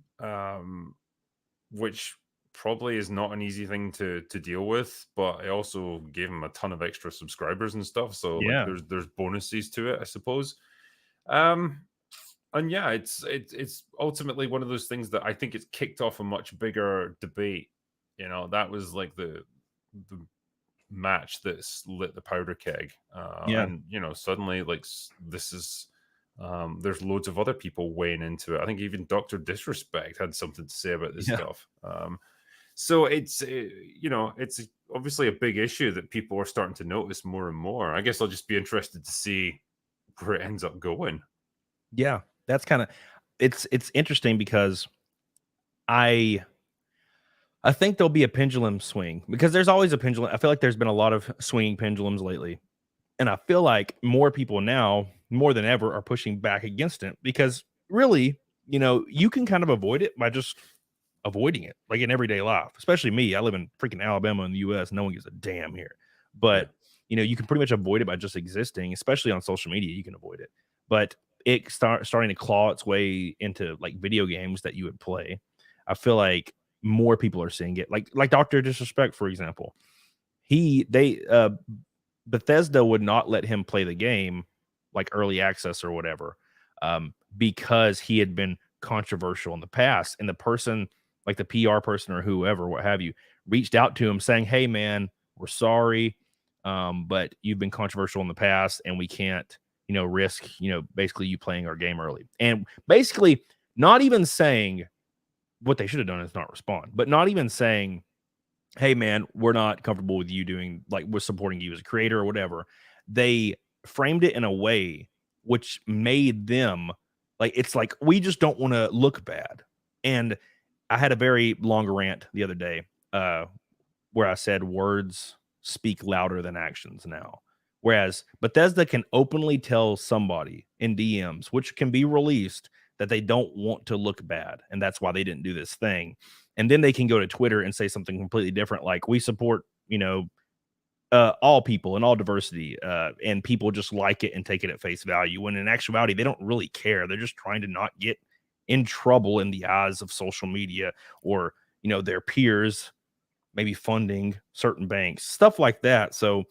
which probably is not an easy thing to deal with, but it also gave him a ton of extra subscribers and stuff. So like, there's bonuses to it, I suppose. And yeah, it's ultimately one of those things that I think it's kicked off a much bigger debate. That was like the match that's lit the powder keg. And suddenly like this is there's loads of other people weighing into it. I think even Dr. Disrespect had something to say about this stuff. So it's it's obviously a big issue that people are starting to notice more and more. I guess I'll just be interested to see where it ends up going. Yeah, that's kind of it's interesting because I think there'll be a pendulum swing, because there's always a pendulum. I feel like there's been a lot of swinging pendulums lately, and I feel like more people now, more than ever, are pushing back against it, because really, you can kind of avoid it by just avoiding it, like in everyday life. Especially me, I live in freaking Alabama in the US. No one gives a damn here, but you can pretty much avoid it by just existing. Especially on social media, you can avoid it, but it starting to claw its way into like video games that you would play. I feel like more people are seeing it, like Dr. Disrespect, for example. Bethesda would not let him play the game like early access or whatever, because he had been controversial in the past, and the person, like the PR person or whoever, what have you, reached out to him saying, hey man, we're sorry, but you've been controversial in the past, and we can't risk basically you playing our game early. And basically not even saying, what they should have done is not respond, but not even saying, hey man, we're not comfortable with you doing, like, we're supporting you as a creator or whatever. They framed it in a way which made them like, it's like, we just don't want to look bad. And I had a very long rant the other day where I said words speak louder than actions now. Whereas Bethesda can openly tell somebody in DMs, which can be released, that they don't want to look bad, and that's why they didn't do this thing. And then they can go to Twitter and say something completely different, like, we support, all people and all diversity, and people just like it and take it at face value, when in actuality, they don't really care. They're just trying to not get in trouble in the eyes of social media or, their peers, maybe funding certain banks, stuff like that. So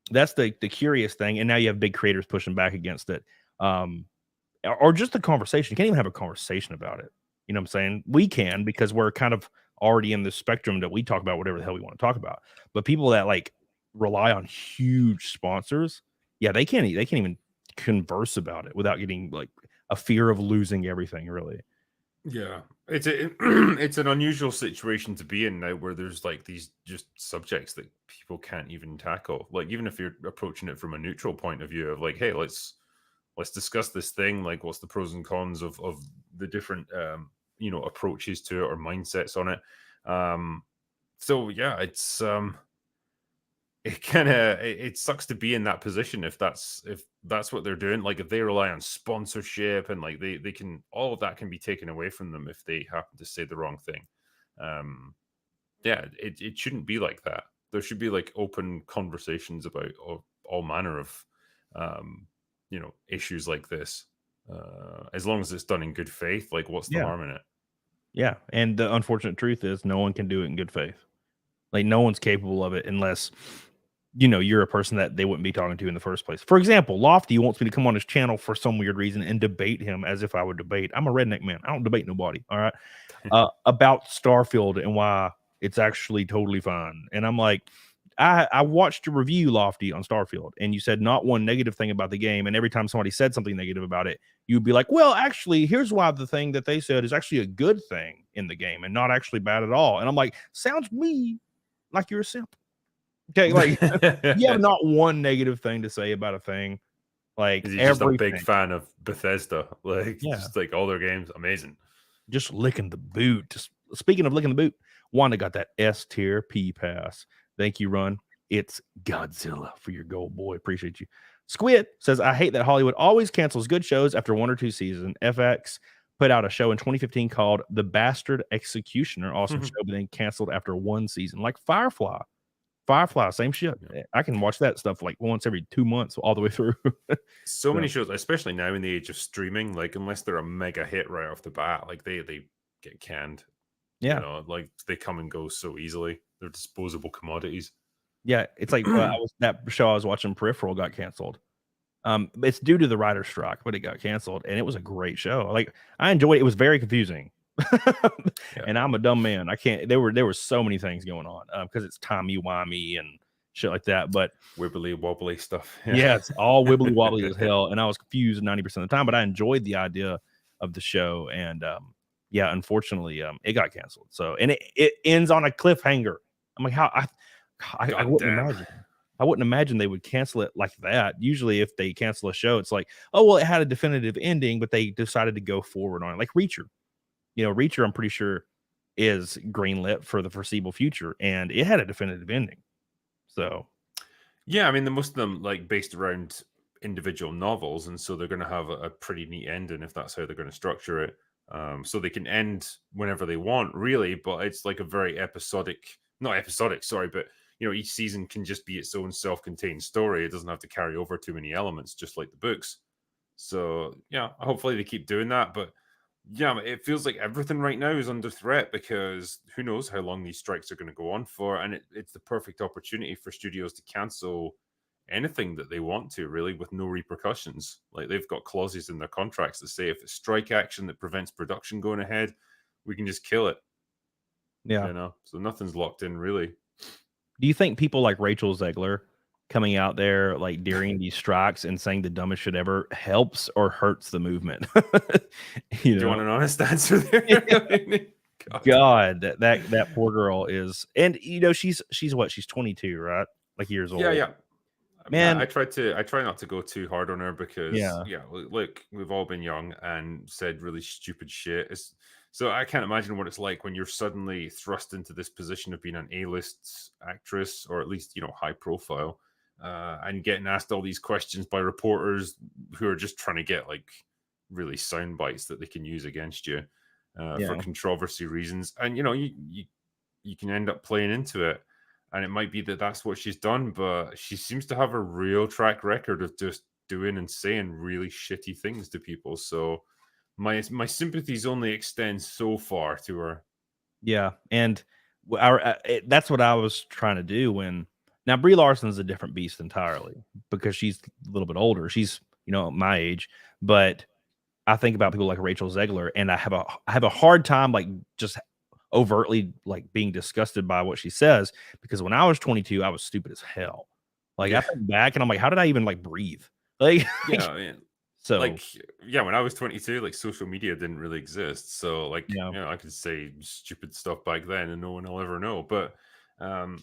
that's the curious thing. And now you have big creators pushing back against it. Or just the conversation. You can't even have a conversation about it. You know what I'm saying? We can, because we're kind of already in the spectrum that we talk about whatever the hell we want to talk about. But people that like rely on huge sponsors, yeah, they can't even converse about it without getting like a fear of losing everything, really. Yeah, it's it's an unusual situation to be in now, where there's like these just subjects that people can't even tackle. Like, even if you're approaching it from a neutral point of view of like, hey, let's discuss this thing. Like, what's the pros and cons of the different approaches to it or mindsets on it. So yeah, it's it sucks to be in that position if that's what they're doing. Like, if they rely on sponsorship and like they can, all of that can be taken away from them if they happen to say the wrong thing. Yeah, it shouldn't be like that. There should be like open conversations about all manner of issues like this, as long as it's done in good faith. Like, what's the harm in it? Yeah, and the unfortunate truth is no one can do it in good faith. Like, no one's capable of it unless you're a person that they wouldn't be talking to in the first place. For example, Lofty wants me to come on his channel for some weird reason and debate him as if I would debate. I'm a redneck man. I don't debate nobody. All right. About Starfield and why it's actually totally fine. And I'm like, I watched your review, Lofty, on Starfield, and you said not one negative thing about the game. And every time somebody said something negative about it, you'd be like, well, actually, here's why the thing that they said is actually a good thing in the game and not actually bad at all. And I'm like, sounds to me like you're a simp. Okay, like you have not one negative thing to say about a thing. Like, is he just a big fan of Bethesda? Like, just like all their games, amazing. Just licking the boot. Just speaking of licking the boot, Wanda got that S tier P pass. Thank you, Run. It's Godzilla for your gold, boy. Appreciate you. Squid says, I hate that Hollywood always cancels good shows after 1 or 2 seasons. FX put out a show in 2015 called The Bastard Executioner. Awesome show, but then canceled after 1 season. Like Firefly. Firefly, same shit. I can watch that stuff like once every 2 months all the way through. So many shows, especially now in the age of streaming, like, unless they're a mega hit right off the bat, like they get canned. Yeah. Like, they come and go so easily. They're disposable commodities. Yeah, it's like that show I was watching, Peripheral, got canceled. It's due to the writer's strike, but it got canceled, and it was a great show. Like, I enjoyed it. It was very confusing. And I'm a dumb man. I can't. There were so many things going on because it's timey-wimey and shit like that. But wibbly wobbly stuff. Yeah, it's all wibbly wobbly as hell. And I was confused 90% of the time, but I enjoyed the idea of the show. And yeah, unfortunately, it got canceled. So, and it ends on a cliffhanger. I'm like, how I wouldn't imagine. I wouldn't imagine they would cancel it like that. Usually, if they cancel a show, it's like, oh well, it had a definitive ending, but they decided to go forward on it. Like Reacher. Reacher, I'm pretty sure, is greenlit for the foreseeable future, and it had a definitive ending. So, yeah, I mean, the most of them like based around individual novels, and so they're going to have a pretty neat ending if that's how they're going to structure it. So they can end whenever they want, really, but it's like a very not episodic, sorry, but each season can just be its own self-contained story. It doesn't have to carry over too many elements, just like the books. So yeah, hopefully they keep doing that, but. Yeah, it feels like everything right now is under threat because who knows how long these strikes are going to go on for. And it's the perfect opportunity for studios to cancel anything that they want to, really, with no repercussions. Like, they've got clauses in their contracts that say if it's strike action that prevents production going ahead, we can just kill it. Yeah. So nothing's locked in, really. Do you think people like Rachel Zegler coming out there like during these strikes and saying the dumbest shit ever helps or hurts the movement? Do you want an honest answer there? God, that poor girl is, and she's what? She's 22, right? Like years old. Yeah. Man, I try not to go too hard on her because look, we've all been young and said really stupid shit. So I can't imagine what it's like when you're suddenly thrust into this position of being an A-list actress, or at least high profile. And getting asked all these questions by reporters who are just trying to get like really sound bites that they can use against you for controversy reasons. And you can end up playing into it, and it might be that that's what she's done, but she seems to have a real track record of just doing and saying really shitty things to people. So my sympathies only extend so far to her. Yeah, and that's what I was trying to do when now Brie Larson's a different beast entirely because she's a little bit older. She's, my age, but I think about people like Rachel Zegler, and I have a hard time like just overtly like being disgusted by what she says because when I was 22, I was stupid as hell. Like I Yeah. think back and I'm like, how did I even like breathe? Like, Yeah, I mean, so like, yeah, when I was 22, like social media didn't really exist. So like, yeah, I could say stupid stuff back then and no one will ever know. But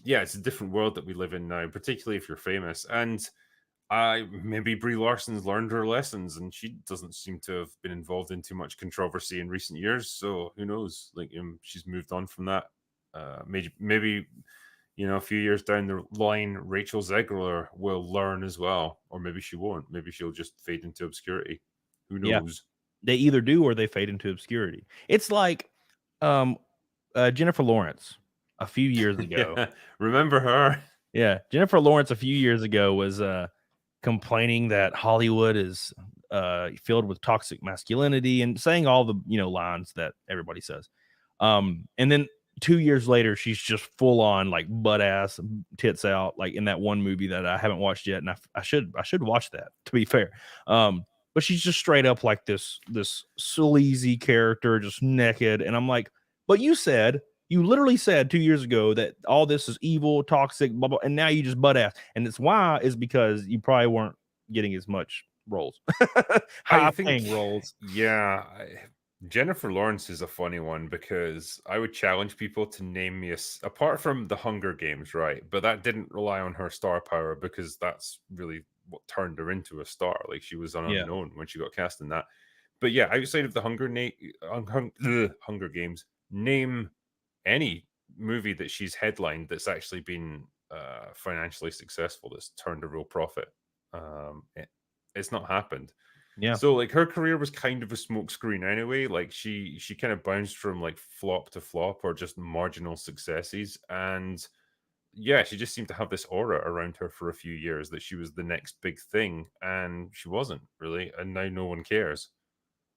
yeah, it's a different world that we live in now, particularly if you're famous. And maybe Brie Larson's learned her lessons and she doesn't seem to have been involved in too much controversy in recent years. So who knows? Like she's moved on from that. Maybe a few years down the line, Rachel Zegler will learn as well, or maybe she won't. Maybe she'll just fade into obscurity. Who yeah, knows? they either do or they fade into obscurity. It's like um Jennifer Lawrence a few years ago. Yeah, remember her? Yeah, Jennifer Lawrence a few years ago was complaining that Hollywood is filled with toxic masculinity and saying all the lines that everybody says. And then 2 years later, she's just full on like butt ass, tits out, like in that one movie that I haven't watched yet, and I should watch that to be fair. But she's just straight up like this sleazy character, just naked, and I'm like, but you literally said 2 years ago that all this is evil, toxic, blah, blah, and now you just butt ass. And it's why is because you probably weren't getting as much roles, I high think, paying roles. yeah, Jennifer Lawrence is a funny one because I would challenge people to name me apart from the Hunger Games, right? But that didn't rely on her star power because that's really what turned her into a star. Like she was an Yeah. unknown when she got cast in that. But yeah, outside of the Hunger Games, name any movie that she's headlined that's actually been financially successful, that's turned a real profit. It's not happened. Yeah. So like her career was kind of a smokescreen anyway. Like she kind of bounced from like flop to flop or just marginal successes, and yeah, she just seemed to have this aura around her for a few years that she was the next big thing, and she wasn't really, and now no one cares.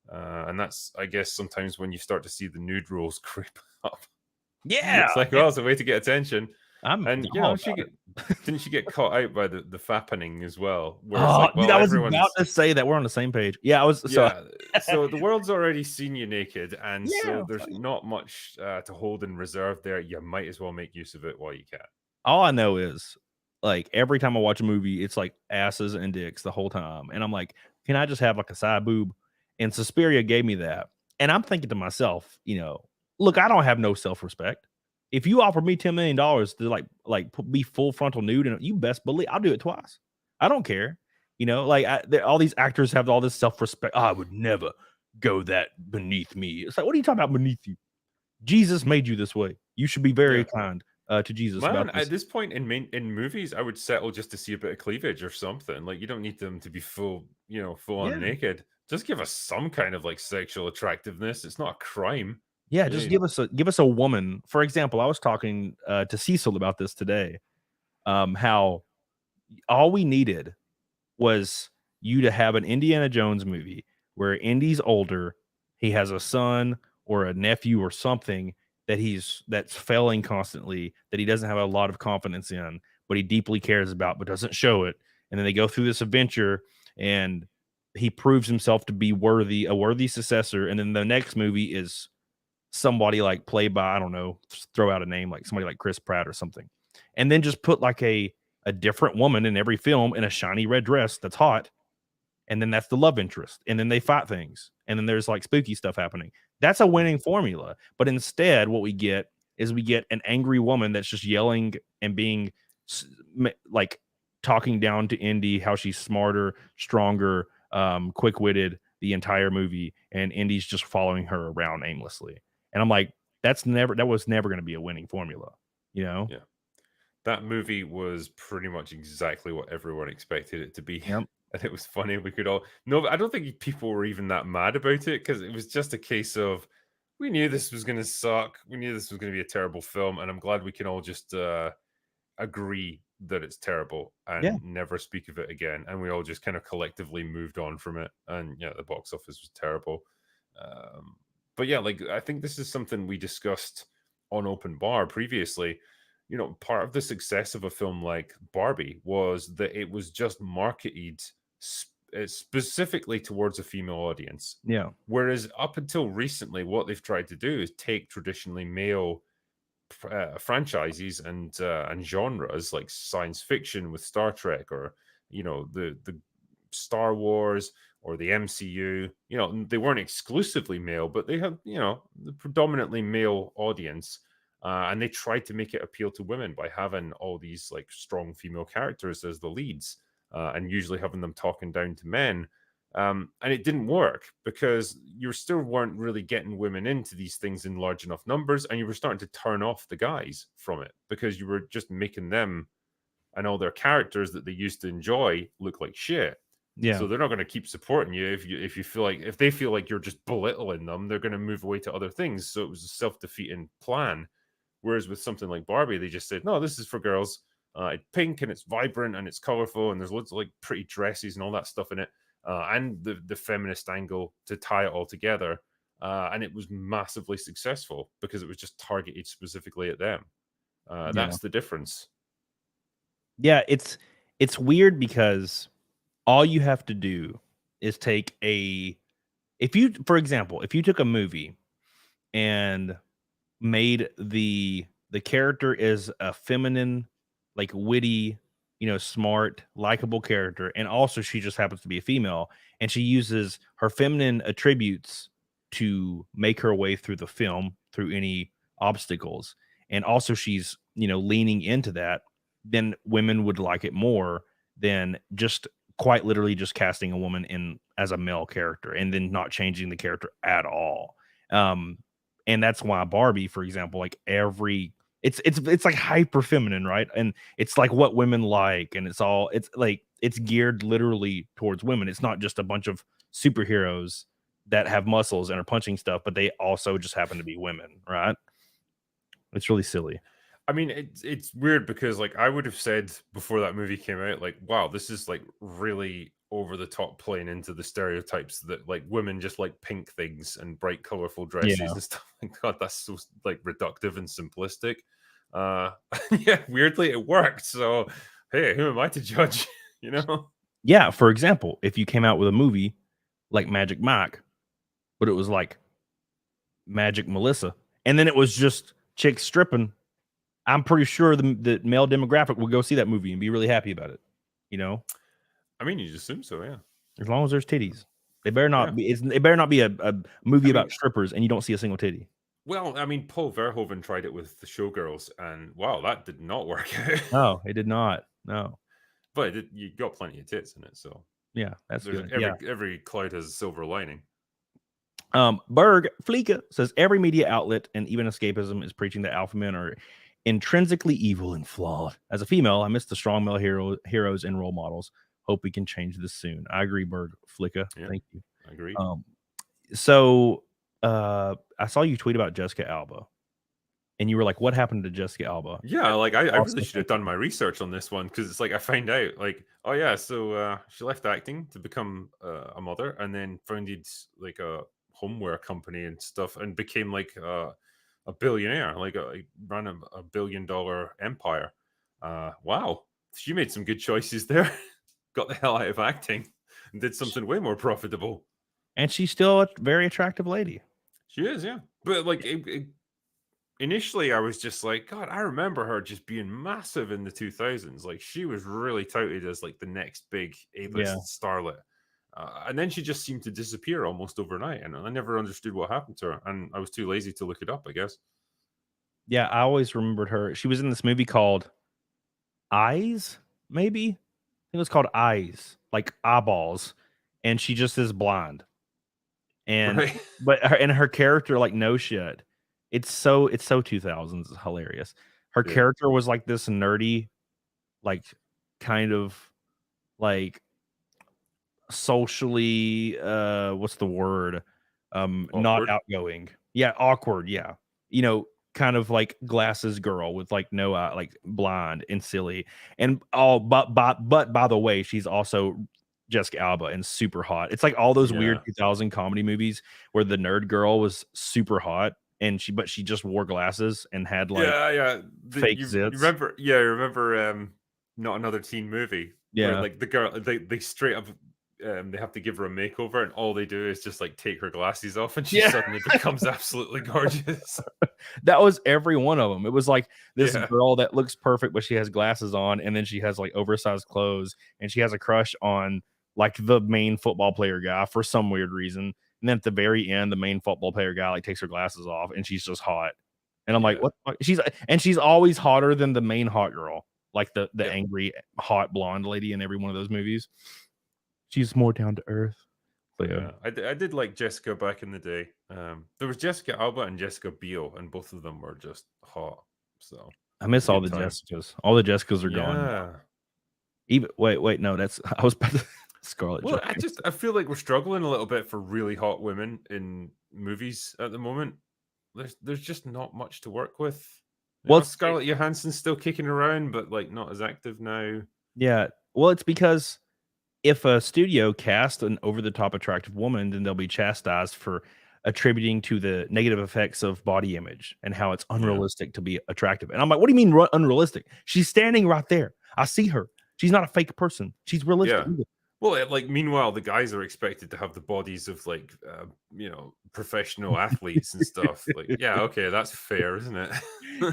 And that's, I guess, sometimes when you start to see the nude rules creep up. Yeah. It's like, well, it's a way to get attention. I'm And all she about it. didn't she get caught out by the fappening as well? Where it's Oh, like, dude, well, I was about everyone's to say that we're on the same page. Yeah, I was so yeah. So the world's already seen you naked, and so yeah. there's not much to hold in reserve there. You might as well make use of it while you can. All I know is like every time I watch a movie, it's like asses and dicks the whole time. And I'm like, can I just have like a side boob? And Suspiria gave me that. And I'm thinking to myself, look, I don't have no self-respect. If you offer me $10 million to be full frontal nude, and you best believe I'll do it twice. I don't care. All these actors have all this self-respect. I would never go that beneath me. It's like, what are you talking about beneath you? Jesus made you this way. You should be very Yeah. kind to Jesus Man, about this. at this point in movies, I would settle just to see a bit of cleavage or something. Like you don't need them to be full on Yeah. naked. Just give us some kind of like sexual attractiveness. It's not a crime. Yeah, just give us a woman. For example, I was talking to Cecil about this today. How all we needed was you to have an Indiana Jones movie where Indy's older, he has a son or a nephew or something that's failing constantly, that he doesn't have a lot of confidence in, but he deeply cares about, but doesn't show it. And then they go through this adventure and he proves himself to be a worthy successor. And then the next movie is somebody like played by, I don't know, throw out a name like somebody like Chris Pratt or something. And then just put like a different woman in every film in a shiny red dress that's hot. And then that's the love interest. And then they fight things. And then there's like spooky stuff happening. That's a winning formula. But instead, what we get is an angry woman that's just yelling and being like talking down to Indy, how she's smarter, stronger, quick-witted the entire movie. And Indy's just following her around aimlessly. And I'm like, that was never going to be a winning formula, Yeah. That movie was pretty much exactly what everyone expected it to be. Yep. And it was funny. We could all I don't think people were even that mad about it because it was just a case of we knew this was going to suck. We knew this was going to be a terrible film. And I'm glad we can all just agree that it's terrible and never speak of it again. And we all just kind of collectively moved on from it. And yeah, the box office was terrible. But yeah, like I think this is something we discussed on Open Bar previously. You know, part of the success of a film like Barbie was that it was just marketed specifically towards a female audience. Yeah. Whereas up until recently, what they've tried to do is take traditionally male franchises and genres like science fiction with Star Trek, or you know the Star Wars or the MCU. You know, they weren't exclusively male, but they have, you know, the predominantly male audience. And they tried to make it appeal to women by having all these like strong female characters as the leads, and usually having them talking down to men. And it didn't work because you still weren't really getting women into these things in large enough numbers, and you were starting to turn off the guys from it because you were just making them and all their characters that they used to enjoy look like shit. Yeah. So they're not going to keep supporting you if you feel like, if they feel like you're just belittling them, they're going to move away to other things. So it was a self-defeating plan. Whereas with something like Barbie, they just said, no, this is for girls. It's pink and it's vibrant and it's colorful and there's loads of like pretty dresses and all that stuff in it, and the feminist angle to tie it all together. And it was massively successful because it was just targeted specifically at them. That's the difference. Yeah, it's weird because all you have to do is take for example, if you took a movie and made the character is a feminine, like witty, you know, smart, likable character, and also she just happens to be a female, and she uses her feminine attributes to make her way through the film through any obstacles, and also she's, you know, leaning into that, then women would like it more than just quite literally just casting a woman in as a male character and then not changing the character at all. And that's why Barbie, for example, like it's like hyper feminine, right? And it's like what women like, and it's like it's geared literally towards women. It's not just a bunch of superheroes that have muscles and are punching stuff, but they also just happen to be women, right? It's really silly. I mean, it's weird because like I would have said before that movie came out, like, wow, this is like really over the top, playing into the stereotypes that like women just like pink things and bright, colorful dresses and stuff. Like, God, that's so like reductive and simplistic. Yeah, weirdly it worked. So hey, who am I to judge? You know? Yeah, for example, if you came out with a movie like Magic Mike, but it was like Magic Melissa, and then it was just chicks stripping, I'm pretty sure the male demographic will go see that movie and be really happy about it. You know, I mean, you assume so, yeah. as long as there's titties, they better not be. It better not be a movie about mean, strippers and you don't see a single titty. Well, I mean, Paul Verhoeven tried it with the Showgirls, and wow, that did not work out. No, it did not. No, but you got plenty of tits in it, so yeah, that's good. Every cloud has a silver lining. Berg Fleeka says every media outlet and even escapism is preaching that alpha men are intrinsically evil and flawed. As a female, I miss the strong male heroes and role models. Hope we can change this soon. I agree, Berg Flicka. Yeah, thank you. I agree. So I saw you tweet about Jessica Alba, and you were like, "What happened to Jessica Alba?" Yeah, like I really should have done my research on this one, because it's like I find out like, oh yeah, so she left acting to become a mother, and then founded like a homeware company and stuff, and became like a billionaire, like ran a $1 billion empire. Wow, she made some good choices there. Got the hell out of acting and did something way more profitable. And she's still a very attractive lady. She is, yeah. But like initially, I was just like, God, I remember her just being massive in the 2000s. Like she was really touted as like the next big A-list starlet. And then she just seemed to disappear almost overnight, and I never understood what happened to her, and I was too lazy to look it up, I guess. Yeah, I always remembered her. She was in this movie called Eyes, maybe? I think it was called Eyes, like eyeballs, and she just is blind. And her character, like, no shit. It's so 2000s. It's hilarious. Her character was like this nerdy, like kind of like socially what's the word, not outgoing, awkward, you know, kind of like glasses girl with like no like blind and silly, and all but by the way, she's also Jessica Alba and super hot. It's like all those weird 2000 comedy movies where the nerd girl was super hot and she just wore glasses and had like fake You zits. remember? Yeah, I remember. Not Another Teen Movie. Where, Yeah. like the girl, they straight up. They have to give her a makeover, and all they do is just like take her glasses off, and she suddenly becomes absolutely gorgeous. That was every one of them. It was like this girl that looks perfect, but she has glasses on, and then she has like oversized clothes, and she has a crush on like the main football player guy for some weird reason. And then at the very end, the main football player guy like takes her glasses off, and she's just hot. And I'm like, what? She's always hotter than the main hot girl, like the angry hot blonde lady in every one of those movies. She's more down to earth. But I did like Jessica back in the day. There was Jessica Alba and Jessica Biel, and both of them were just hot. So I miss all the Jessicas. All the Jessicas are gone now. Even wait, no, that's I was about to Scarlett. Well, I feel like we're struggling a little bit for really hot women in movies at the moment. There's just not much to work with. Well, Scarlett Johansson's still kicking around, but like not as active now. Yeah, well, it's because if a studio casts an over-the-top attractive woman, then they'll be chastised for attributing to the negative effects of body image and how it's unrealistic to be attractive. And I'm like, what do you mean unrealistic? She's standing right there. I see her. She's not a fake person. She's realistic. Yeah. Well, like meanwhile, the guys are expected to have the bodies of like professional athletes and stuff. Like, yeah, okay, that's fair, isn't it?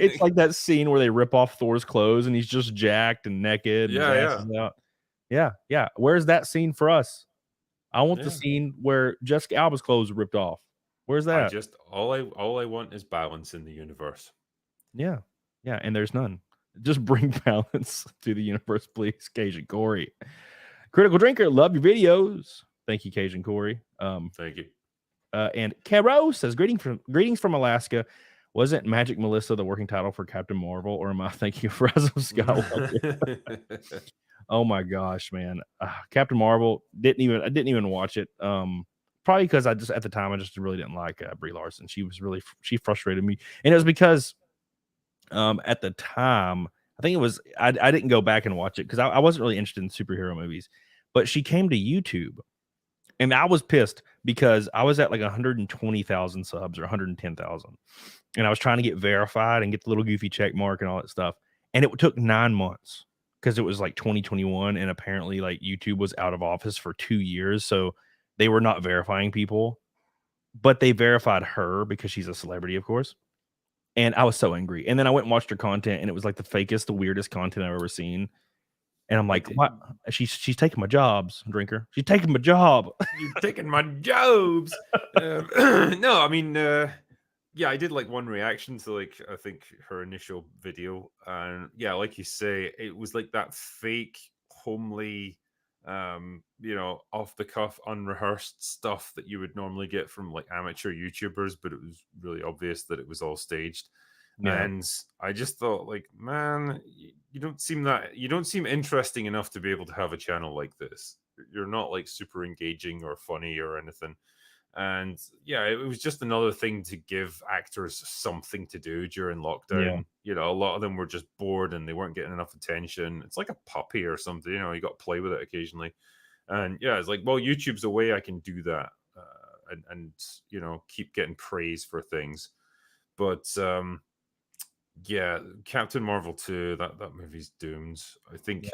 It's like that scene where they rip off Thor's clothes and he's just jacked and naked. Yeah. Where's that scene for us? I want the scene where Jessica Alba's clothes are ripped off. Where's that? All I want is balance in the universe. Yeah, and there's none. Just bring balance to the universe, please, Cajun Corey. Critical Drinker, love your videos. Thank you, Cajun Corey. Thank you. And Caro says, greetings from Alaska. Wasn't Magic Melissa the working title for Captain Marvel, or am I thinking of Rise of Skywalker? Oh my gosh, man! Captain Marvel I didn't even watch it. Probably because at the time I just really didn't like Brie Larson. She frustrated me, and it was because at the time I think it was I didn't go back and watch it because I wasn't really interested in superhero movies. But she came to YouTube, and I was pissed because I was at like 120,000 subs or 110,000, and I was trying to get verified and get the little goofy check mark and all that stuff, and it took 9 months. Because it was like 2021, and apparently like YouTube was out of office for 2 years, so they were not verifying people, but they verified her because she's a celebrity, of course. And I was so angry. And then I went and watched her content, and it was like the fakest, the weirdest content I've ever seen. And I'm like, what? She's taking my jobs, Drinker. She's taking my job. You're taking my jobs. No, I mean, yeah, I did like one reaction to like I think her initial video, and yeah, like you say, it was like that fake, homely, off the cuff, unrehearsed stuff that you would normally get from like amateur YouTubers, but it was really obvious that it was all staged. Yeah. And I just thought, like, man, you don't seem interesting enough to be able to have a channel like this. You're not like super engaging or funny or anything. And yeah, it was just another thing to give actors something to do during lockdown. Yeah. A lot of them were just bored and they weren't getting enough attention. It's like a puppy or something, you got to play with it occasionally. And yeah, it's like, well, YouTube's a way I can do that and keep getting praise for things. But yeah, Captain Marvel 2, that movie's doomed. I think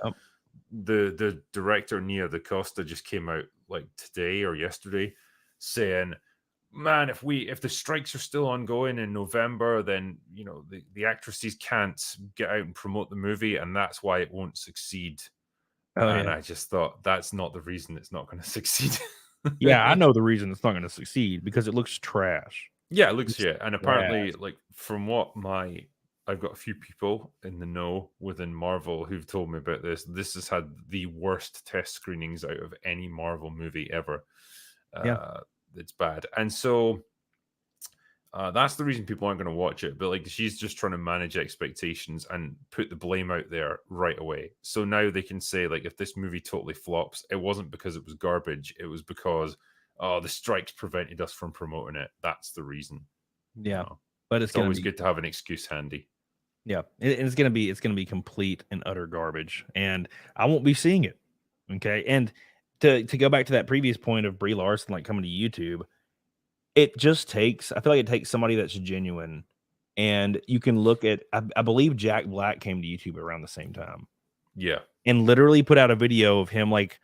the director, Nia DaCosta, just came out like today or yesterday saying, man, if the strikes are still ongoing in November, then the actresses can't get out and promote the movie, and that's why it won't succeed. I just thought that's not the reason it's not going to succeed. Yeah, I know the reason it's not going to succeed, because it looks trash. Yeah, it looks shit. And apparently, like from what I've got a few people in the know within Marvel who've told me about this. This has had the worst test screenings out of any Marvel movie ever. It's bad. And so that's the reason people aren't going to watch it. But like, she's just trying to manage expectations and put the blame out there right away. So now they can say, like, if this movie totally flops, it wasn't because it was garbage. It was because the strikes prevented us from promoting it. That's the reason. Yeah, but it's always good to have an excuse handy. Yeah, it's gonna be complete and utter garbage, and I won't be seeing it. Okay, and to go back to that previous point of Brie Larson like coming to YouTube, it just takes, I feel like it takes somebody that's genuine, and you can look at, I believe Jack Black came to YouTube around the same time. Yeah. And literally put out a video of him like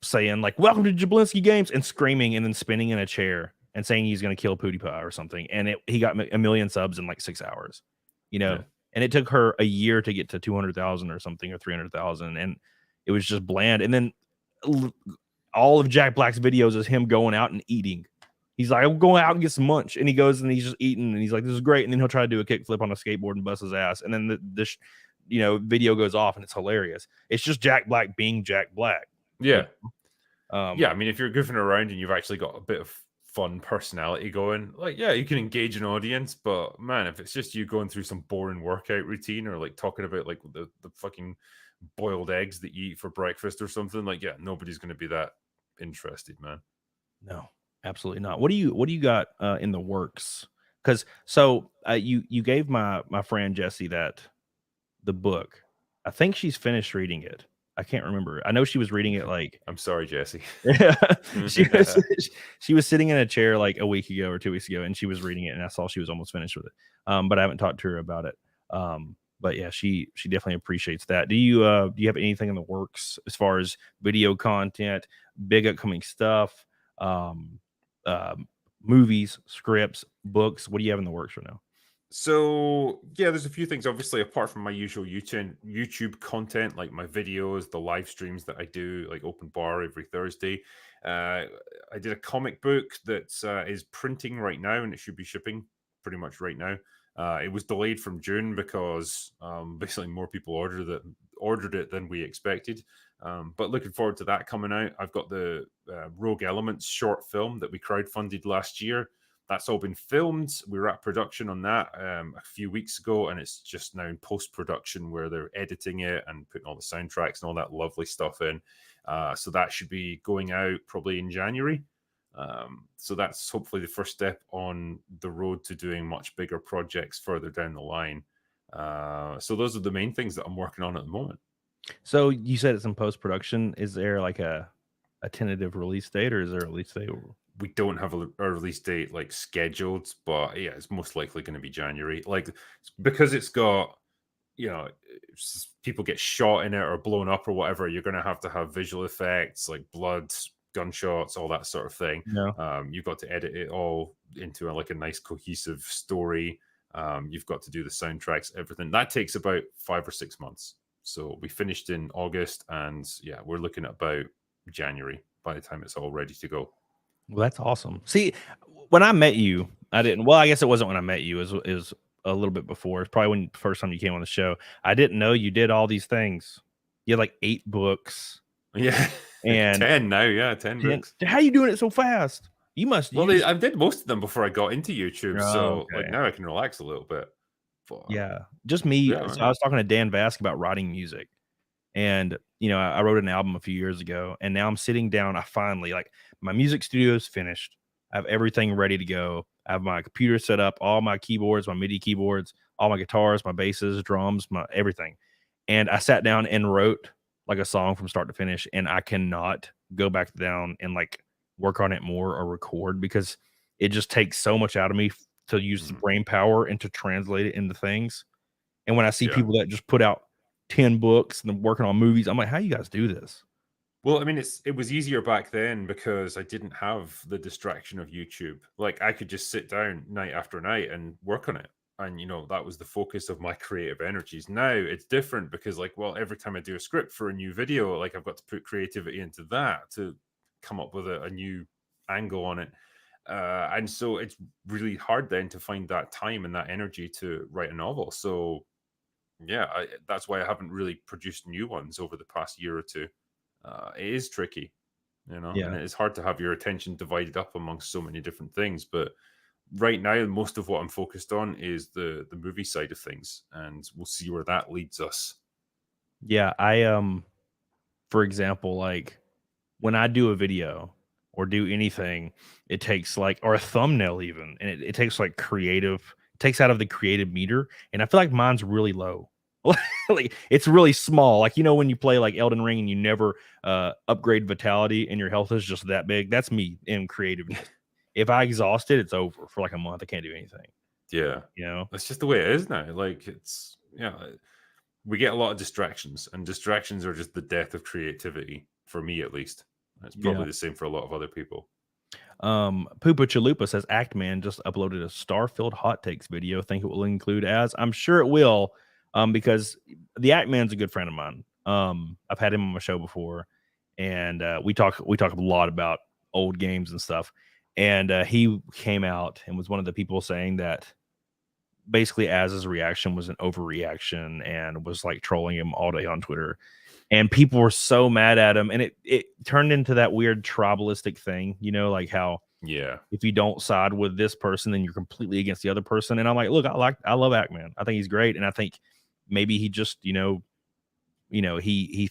saying like, welcome to Jablinski Games, and screaming and then spinning in a chair and saying he's going to kill PewDiePie or something. And he got a million subs in like 6 hours, you know, and it took her a year to get to 200,000 or something, or 300,000. And it was just bland. And then all of Jack Black's videos is him going out and eating. He's like, I'm going out and get some lunch. And he goes and he's just eating. And he's like, this is great. And then he'll try to do a kickflip on a skateboard and bust his ass. And then this, you know, video goes off and it's hilarious. It's just Jack Black being Jack Black. Yeah. Yeah. I mean, if you're goofing around and you've actually got a bit of fun personality going, like, yeah, you can engage an audience. But man, if it's just you going through some boring workout routine, or like talking about like the fucking boiled eggs that you eat for breakfast or something, like, yeah, nobody's going to be that interested, man. No, absolutely not. What do you got in the works? Because you gave my friend Jessie the book. I think she's finished reading it. I can't remember. I know she was reading it like. I'm sorry, Jessie. she was sitting in a chair like a week ago or 2 weeks ago, and she was reading it, and I saw she was almost finished with it. But I haven't talked to her about it. But yeah, she definitely appreciates that. Do you have anything in the works as far as video content, big upcoming stuff, movies, scripts, books? What do you have in the works right now? So yeah, there's a few things. Obviously, apart from my usual YouTube content, like my videos, the live streams that I do, like Open Bar every Thursday. I did a comic book that is printing right now, and it should be shipping pretty much right now. It was delayed from June because basically more people ordered it than we expected. But looking forward to that coming out. I've got the Rogue Elements short film that we crowdfunded last year. That's all been filmed. We were at production on that a few weeks ago, and it's just now in post-production where they're editing it and putting all the soundtracks and all that lovely stuff in. So that should be going out probably in January. So that's hopefully the first step on the road to doing much bigger projects further down the line. So those are the main things that I'm working on at the moment. So you said it's in post-production. Is there like a tentative release date, or is there a release date? We don't have a release date like scheduled, but yeah, it's most likely going to be January. Like, because it's got, you know, people get shot in it or blown up or whatever, you're going to have visual effects like blood, gunshots, all that sort of thing. Yeah. You've got to edit it all into like a nice cohesive story. You've got to do the soundtracks, everything. That takes about 5 or 6 months. So we finished in August, and yeah, we're looking at about January by the time it's all ready to go. Well, that's awesome. See, when I met you, I didn't. Well, I guess it wasn't when I met you. It was a little bit before. It's probably when the first time you came on the show. I didn't know you did all these things. You had like 8 books. Yeah, and 10 now. Yeah, 10 books. How are you doing it so fast? You must. Well, I did most of them before I got into YouTube, so like now I can relax a little bit. But, yeah, just me. Yeah, so I was talking to Dan Vask about writing music, and you know, I wrote an album a few years ago, and now I'm sitting down. I finally, like, my music studio is finished. I have everything ready to go. I have my computer set up, all my keyboards, my MIDI keyboards, all my guitars, my basses, drums, my everything. And I sat down and wrote like a song from start to finish, and I cannot go back down and like work on it more or record, because it just takes so much out of me to use the brain power and to translate it into things. And when I see people that just put out 10 books and working on movies, I'm like, how you guys do this? Well, I mean, it was easier back then because I didn't have the distraction of YouTube. Like, I could just sit down night after night and work on it. And, you know, that was the focus of my creative energies. Now it's different because, like, well, every time I do a script for a new video, like, I've got to put creativity into that to come up with a new angle on it. And so it's really hard then to find that time and that energy to write a novel. So yeah, that's why I haven't really produced new ones over the past year or two. It is tricky, you know, and it is hard to have your attention divided up amongst so many different things. But right now, most of what I'm focused on is the movie side of things, and we'll see where that leads us. Yeah, for example, like when I do a video or do anything, it takes like, or a thumbnail even, and it takes like it takes out of the creative meter, and I feel like mine's really low. Like it's really small. Like, you know, when you play like Elden Ring and you never upgrade vitality and your health is just that big. That's me in creative. If I exhaust it, it's over for like a month. I can't do anything. Yeah. You know, That's just the way it is now. Like it's we get a lot of distractions, and distractions are just the death of creativity for me, at least. It's probably the same for a lot of other people. Poopa Chalupa says Actman just uploaded a Starfield hot takes video. Think it will include ads? I'm sure it will, because the Actman's a good friend of mine. I've had him on my show before, and we talk a lot about old games and stuff. And he came out and was one of the people saying that basically Az's reaction was an overreaction and was like trolling him all day on Twitter. And people were so mad at him, and it turned into that weird tribalistic thing, you know, like how if you don't side with this person, then you're completely against the other person. And I'm like, look, I love Ackman. I think he's great, and I think maybe he just he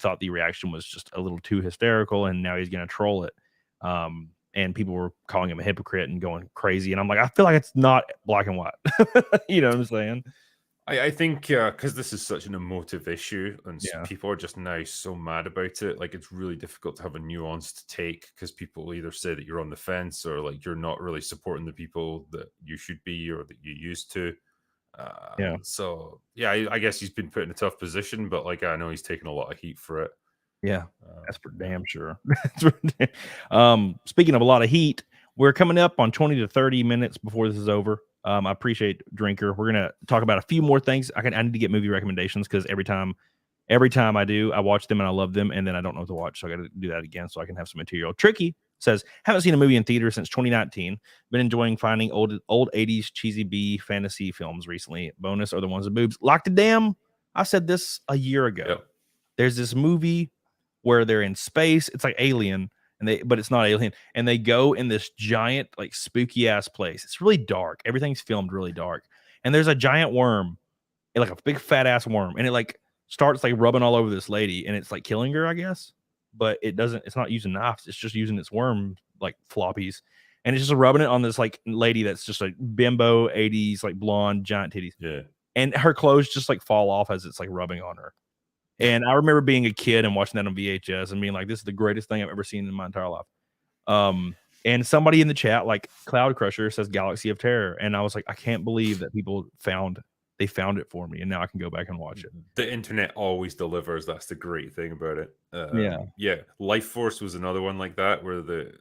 thought the reaction was just a little too hysterical, and now he's gonna troll it. And people were calling him a hypocrite and going crazy, and I'm like, I feel like it's not black and white. You know what I'm saying? I think because this is such an emotive issue, and people are just now so mad about it, like it's really difficult to have a nuanced take, because people either say that you're on the fence or like you're not really supporting the people that you should be or that you used to. So I guess he's been put in a tough position, but like I know he's taken a lot of heat for it. Yeah, that's for damn sure. Speaking of a lot of heat, we're coming up on 20 to 30 minutes before this is over. I appreciate Drinker. We're gonna talk about a few more things. I need to get movie recommendations, because every time I do, I watch them and I love them, and then I don't know what to watch, so I got to do that again so I can have some material. Tricky says, haven't seen a movie in theater since 2019. Been enjoying finding old 80s cheesy B fantasy films recently. Bonus are the ones with boobs. Locked it down. I said this a year ago. Yep. There's this movie where they're in space. It's like Alien, but it's not Alien. And they go in this giant, like spooky ass place. It's really dark. Everything's filmed really dark. And there's a giant worm, like a big fat ass worm. And it like starts like rubbing all over this lady, and it's like killing her, I guess. But it's not using knives. It's just using its worm like floppies. And it's just rubbing it on this like lady that's just like bimbo 80s, like blonde, giant titties. Yeah. And her clothes just like fall off as it's like rubbing on her. And I remember being a kid and watching that on VHS and being like, this is the greatest thing I've ever seen in my entire life. And somebody in the chat, like Cloud Crusher, says Galaxy of Terror. And I was like, I can't believe that people found it for me, and now I can go back and watch it. The internet always delivers. That's the great thing about it. Yeah. Life Force was another one like that, where the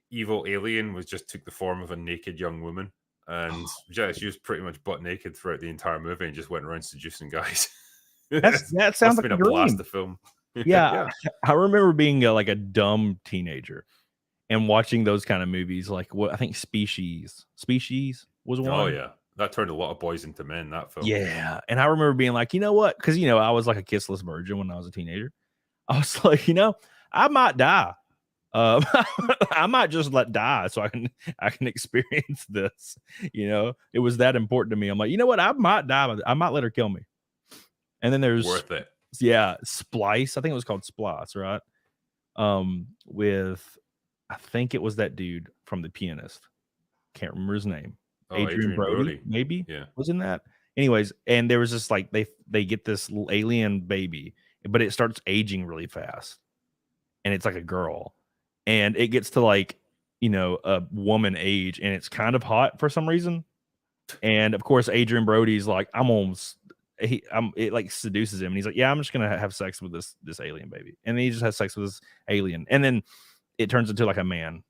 evil alien took the form of a naked young woman, and she was pretty much butt naked throughout the entire movie and just went around seducing guys. That sounds like a blast to film. Yeah. I remember being like a dumb teenager and watching those kind of movies. Like what I think Species was one. Oh yeah, that turned a lot of boys into men. That film. Yeah, and I remember being like, you know what? Because I was like a kissless virgin when I was a teenager. I was like, I might die. I might just die so I can experience this. It was that important to me. I'm like, you know what? I might die, but I might let her kill me. And then there's worth it. Yeah, Splice. I think it was called Splice, right? With I think it was that dude from The Pianist. Can't remember his name. Adrian Brody, maybe. Yeah, wasn't that? Anyways, and there was this like they get this alien baby, but it starts aging really fast, and it's like a girl, and it gets to like a woman age, and it's kind of hot for some reason. And of course, Adrian Brody's like, it like seduces him, and he's like, yeah, I'm just gonna have sex with this alien baby, and then he just has sex with this alien, and then it turns into like a man.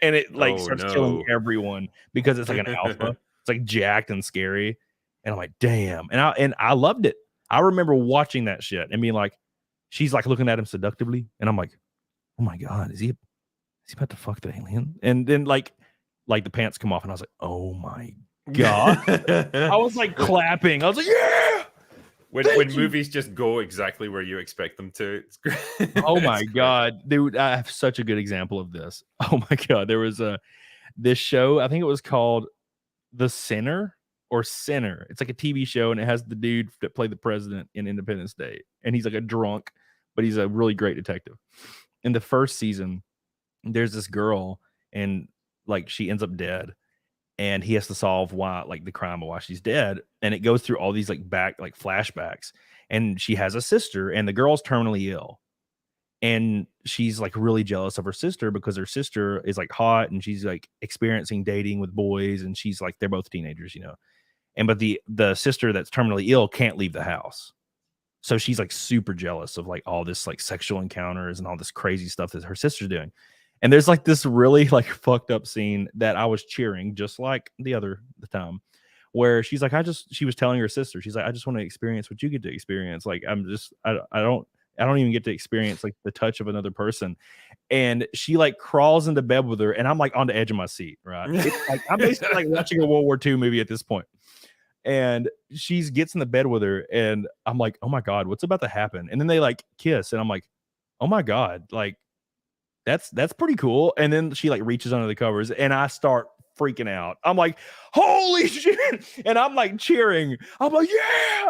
And it like starts killing everyone because it's like an alpha. It's like jacked and scary, and I'm like, damn. And I loved it. I remember watching that shit and being like, she's like looking at him seductively, and I'm like, oh my god, is he about to fuck the alien? And then like the pants come off, and I was like, oh my god. I was like clapping. I was like, yeah. When movies just go exactly where you expect them to, it's great. Oh my god, dude! I have such a good example of this. Oh my god, there was this show. I think it was called The Sinner or Sinner. It's like a TV show, and it has the dude that played the president in Independence Day, and he's like a drunk, but he's a really great detective. In the first season, there's this girl, and like she ends up dead, and he has to solve why, like, the crime of why she's dead. And it goes through all these like flashbacks. And she has a sister, and the girl's terminally ill. And she's like really jealous of her sister because her sister is like hot and she's like experiencing dating with boys, and she's like, they're both teenagers, you know. And but the sister that's terminally ill can't leave the house. So she's like super jealous of like all this like sexual encounters and all this crazy stuff that her sister's doing. And there's like this really like fucked up scene that I was cheering, just like the time, where she's like, she was telling her sister, she's like, I just want to experience what you get to experience. Like, I don't even get to experience like the touch of another person. And she like crawls into bed with her, and I'm like on the edge of my seat, right? It's like I'm basically like watching a World War II movie at this point. And she gets in the bed with her, and I'm like, oh my God, what's about to happen? And then they like kiss, and I'm like, oh my God, like that's pretty cool. And then she like reaches under the covers, and I start freaking out. I'm like, holy shit. And I'm like cheering. I'm like, yeah.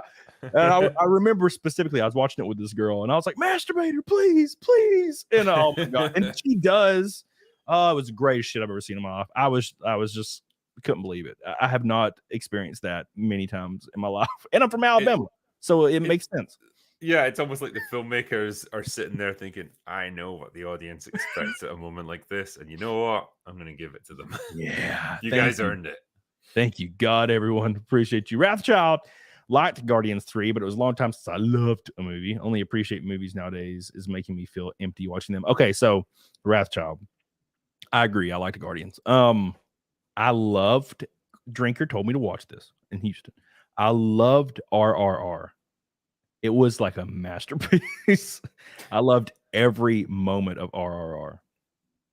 And I remember specifically, I was watching it with this girl, and I was like, masturbator, please, please. And oh my God. And she does. It was the greatest shit I've ever seen in my life. I was just couldn't believe it. I have not experienced that many times in my life. And I'm from Alabama, so it makes sense. Yeah, it's almost like the filmmakers are sitting there thinking, I know what the audience expects at a moment like this. And you know what? I'm going to give it to them. Yeah. You guys earned it. Thank you, God, everyone. Appreciate you. Wrathchild liked Guardians 3, but it was a long time since I loved a movie. Only appreciate movies nowadays is making me feel empty watching them. Okay, so Wrathchild. I agree. I liked Guardians. I loved, Drinker told me to watch this in Houston. I loved RRR. It was like a masterpiece. I loved every moment of RRR.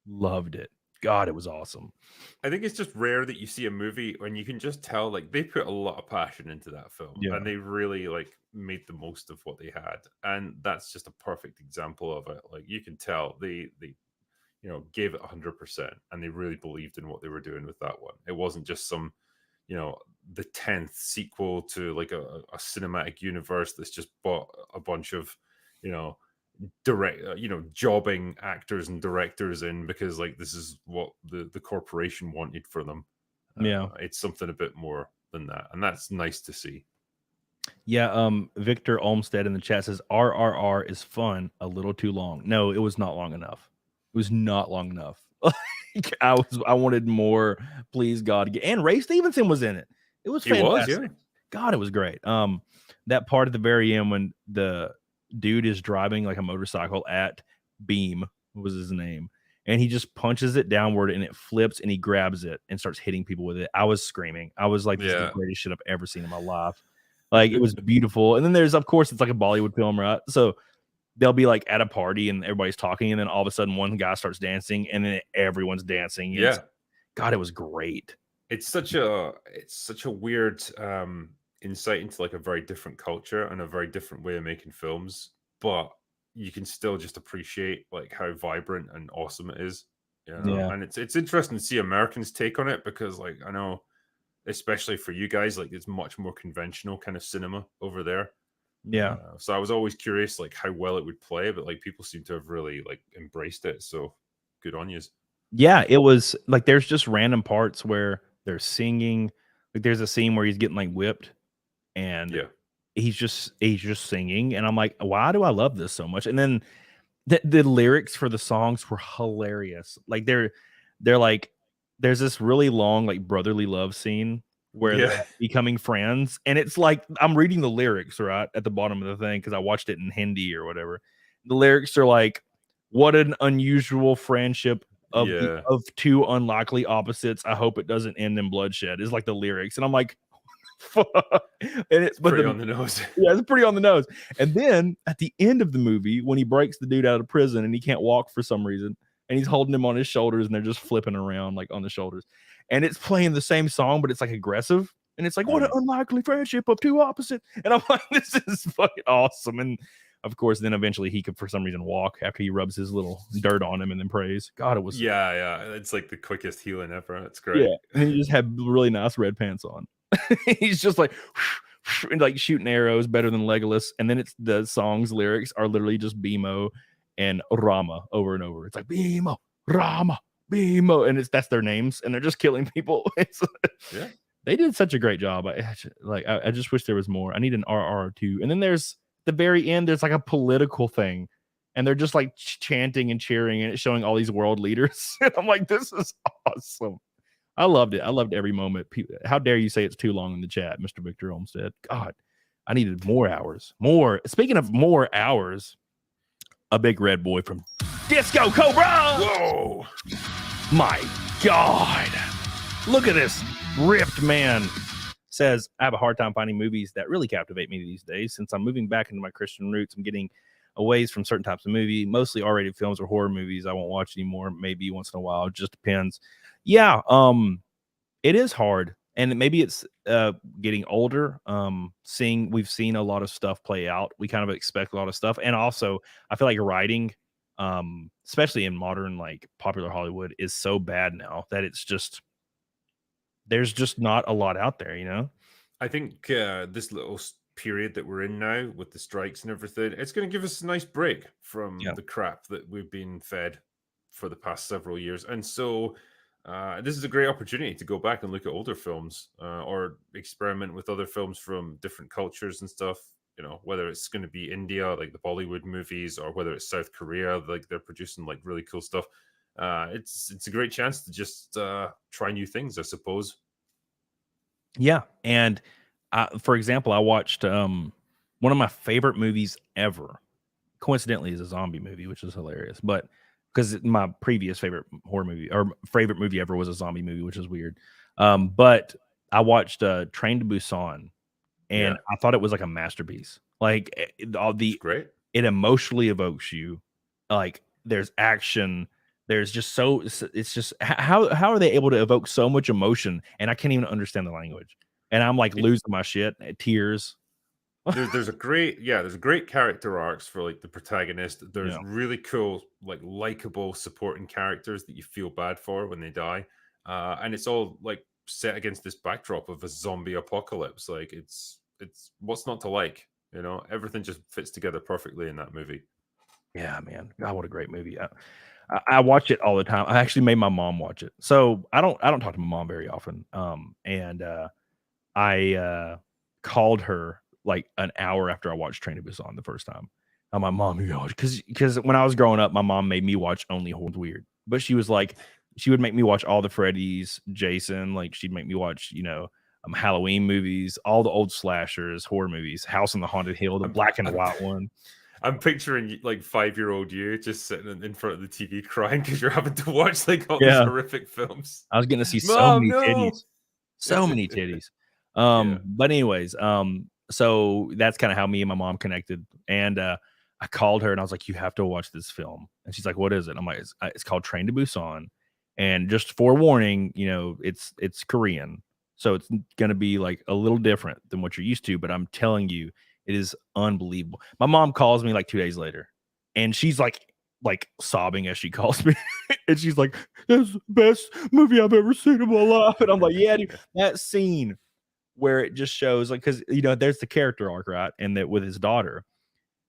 Loved it. God, it was awesome. I think it's just rare that you see a movie when you can just tell like they put a lot of passion into that film, and they really like made the most of what they had. And that's just a perfect example of it. Like you can tell they gave it 100%, and they really believed in what they were doing with that one. It wasn't just some the 10th sequel to like a cinematic universe that's just bought a bunch of jobbing actors and directors in because like this is what the corporation wanted for them. It's something a bit more than that, and that's nice to see. Victor Olmstead in the chat says RRR is fun, a little too long. No, it was not long enough. It was not long enough. I wanted more. Please God, and Ray Stevenson was in it. It was fantastic. God, it was great. That part at the very end when the dude is driving like a motorcycle at Beam, was his name, and he just punches it downward and it flips and he grabs it and starts hitting people with it. I was screaming. I was like, this is the greatest shit I've ever seen in my life. Like it was beautiful. And then there's, of course, it's like a Bollywood film, right? So they'll be like at a party and everybody's talking, and then all of a sudden one guy starts dancing, and then everyone's dancing. God, it was great. It's such a weird insight into like a very different culture and a very different way of making films, but you can still just appreciate like how vibrant and awesome it is. And it's interesting to see Americans' take on it, because like I know, especially for you guys, like it's much more conventional kind of cinema over there. So I was always curious like how well it would play, but like people seem to have really like embraced it, so good on you. It was like there's just random parts where they're singing. Like there's a scene where he's getting like whipped, and he's just singing, and I'm like, why do I love this so much? And then the lyrics for the songs were hilarious. Like they're like, there's this really long like brotherly love scene where they're becoming friends, and it's like I'm reading the lyrics right at the bottom of the thing because I watched it in Hindi or whatever. The lyrics are like, what an unusual friendship of two unlikely opposites. I hope it doesn't end in bloodshed, is like the lyrics. And I'm like, fuck. And it's pretty on the nose. Yeah, it's pretty on the nose. And then at the end of the movie, when he breaks the dude out of prison and he can't walk for some reason, and he's holding him on his shoulders, and they're just flipping around like on the shoulders, and it's playing the same song, but it's like aggressive, and it's like, what an unlikely friendship of two opposites. And I'm like, this is fucking awesome. And of course, then eventually he could, for some reason, walk after he rubs his little dirt on him and then prays. God, it was it's like the quickest healing ever. It's great. Yeah, and he just had really nice red pants on. He's just like and like shooting arrows better than Legolas. And then it's the song's lyrics are literally just Bimo and Rama over and over. It's like Bimo, Rama, Bimo, and that's their names, and they're just killing people. Yeah. They did such a great job. I just wish there was more. I need an RR2. And then there's the very end. There's like a political thing, and they're just like chanting and cheering, and it's showing all these world leaders. And I'm like, this is awesome. I loved it. I loved every moment. How dare you say it's too long in the chat, Mr. Victor Olmstead? God, I needed more hours. More. Speaking of more hours, a big red boy from Disco Cobra. Whoa. My God. Look at this ripped man. Says, I have a hard time finding movies that really captivate me these days. Since I'm moving back into my Christian roots, I'm getting away from certain types of movie, mostly R-rated films or horror movies. I won't watch anymore. Maybe once in a while. It just depends. Yeah, it is hard. And maybe it's getting older. We've seen a lot of stuff play out. We kind of expect a lot of stuff. And also, I feel like writing, especially in modern, like popular Hollywood, is so bad now that it's just, there's just not a lot out there, you know? I think this little period that we're in now with the strikes and everything, it's going to give us a nice break from the crap that we've been fed for the past several years. And so this is a great opportunity to go back and look at older films or experiment with other films from different cultures and stuff. You know, whether it's going to be India, like the Bollywood movies, or whether it's South Korea, like they're producing like really cool stuff. It's a great chance to just try new things, I suppose. Yeah, and for example, I watched one of my favorite movies ever. Coincidentally, is a zombie movie, which is hilarious. But because my previous favorite horror movie or favorite movie ever was a zombie movie, which is weird. But I watched Train to Busan, and I thought it was like a masterpiece. Like great. It emotionally evokes you. Like there's action. There's just it's just how are they able to evoke so much emotion? And I can't even understand the language. And I'm like losing my shit, tears. There's a great character arcs for like the protagonist. There's really cool, like likable supporting characters that you feel bad for when they die. And it's all like set against this backdrop of a zombie apocalypse. Like it's what's not to like, you know? Everything just fits together perfectly in that movie. Yeah, man. God, what a great movie. I watch it all the time. I actually made my mom watch it. So I don't talk to my mom very often. And I called her like an hour after I watched Train to Busan the first time. I'm my mom, you know, because when I was growing up, my mom made me watch only horror. Weird, but she was like, she would make me watch all the Freddy's, Jason. Like she'd make me watch, you know, Halloween movies, all the old slashers, horror movies, House on the Haunted Hill, the black and white one. I'm picturing like 5-year-old you just sitting in front of the TV crying because you're having to watch like all these horrific films. I was getting to see so many titties, so many titties. But anyways, so that's kind of how me and my mom connected. And I called her and I was like, you have to watch this film. And she's like, what is it? I'm like, it's called Train to Busan. And just forewarning, you know, it's Korean. So it's going to be like a little different than what you're used to. But I'm telling you, it is unbelievable. My mom calls me like 2 days later and she's like sobbing as she calls me. And she's like, that's the best movie I've ever seen in my life. And I'm like, yeah, dude, that scene where it just shows like, because you know there's the character arc, right, and that with his daughter,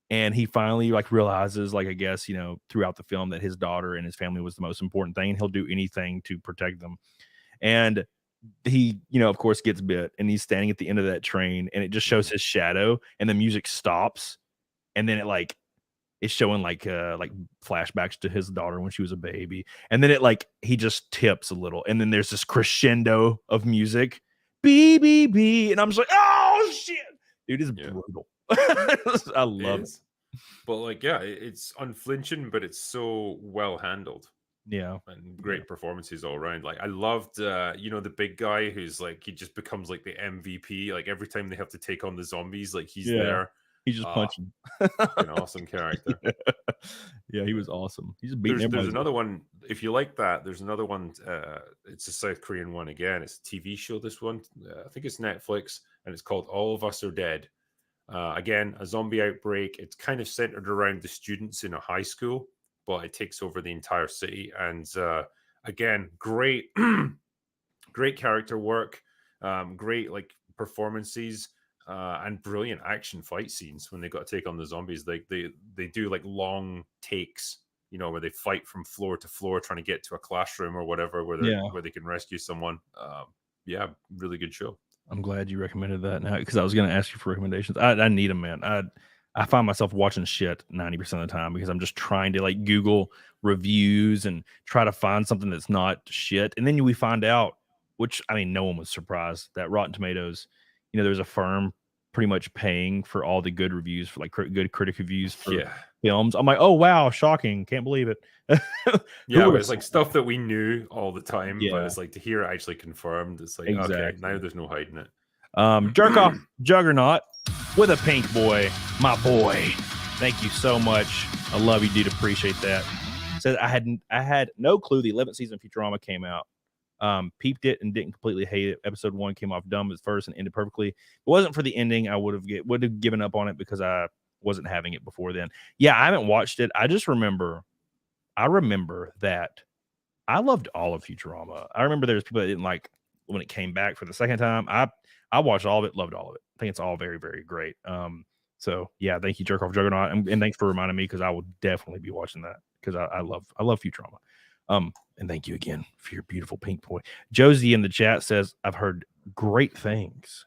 and he finally like realizes, like, I guess, you know, throughout the film that his daughter and his family was the most important thing, and he'll do anything to protect them. And he, you know, of course gets bit, and he's standing at the end of that train, and it just shows his shadow, and the music stops, and then it like it's showing like flashbacks to his daughter when she was a baby, and then it like he just tips a little, and then there's this crescendo of music, B, and I'm just like, oh shit, dude, it's brutal. I love it. But like, yeah, it's unflinching, but it's so well handled. Yeah, and great performances all around. Like I loved, you know, the big guy who's like he just becomes like the MVP. Like every time they have to take on the zombies, like he's there. He's just punching. An awesome character. Yeah, he was awesome. He's beating. There's another one. If you like that, there's another one. It's a South Korean one again. It's a TV show. This one, I think it's Netflix, and it's called All of Us Are Dead. Again, a zombie outbreak. It's kind of centered around the students in a high school, but it takes over the entire city. And again, great, great character work, great like performances. And brilliant action fight scenes when they got to take on the zombies. Like they do like long takes where they fight from floor to floor trying to get to a classroom or whatever where they can rescue someone. Yeah, really good show. I'm glad you recommended that now because I was going to ask you for recommendations. I need them, man. I find myself watching shit 90% of the time because I'm just trying to like Google reviews and try to find something that's not shit. And then we find out, which I mean, no one was surprised that Rotten Tomatoes, there's a firm pretty much paying for all the good reviews for like good critic reviews for films. I'm like, oh wow, shocking, can't believe it. Yeah, it's like stuff that we knew all the time, but it's like to hear it actually confirmed. It's like okay, now there's no hiding it. Jerk off Juggernaut with a pink boy, my boy. Thank you so much. I love you, dude. Appreciate that. Said I had no clue the 11th season of Futurama came out. Peeped it and didn't completely hate it. Episode 1 came off dumb at first and ended perfectly. If it wasn't for the ending, I would have given up on it because I wasn't having it before then. Yeah, I haven't watched it. I remember that I loved all of Futurama. I remember there's people that didn't like when it came back for the second time. I watched all of it, loved all of it. I think it's all very, very great. So yeah, thank you, Jerk Off Juggernaut, and thanks for reminding me because I will definitely be watching that because I love Futurama. And thank you again for your beautiful pink boy. Josie in the chat says, I've heard great things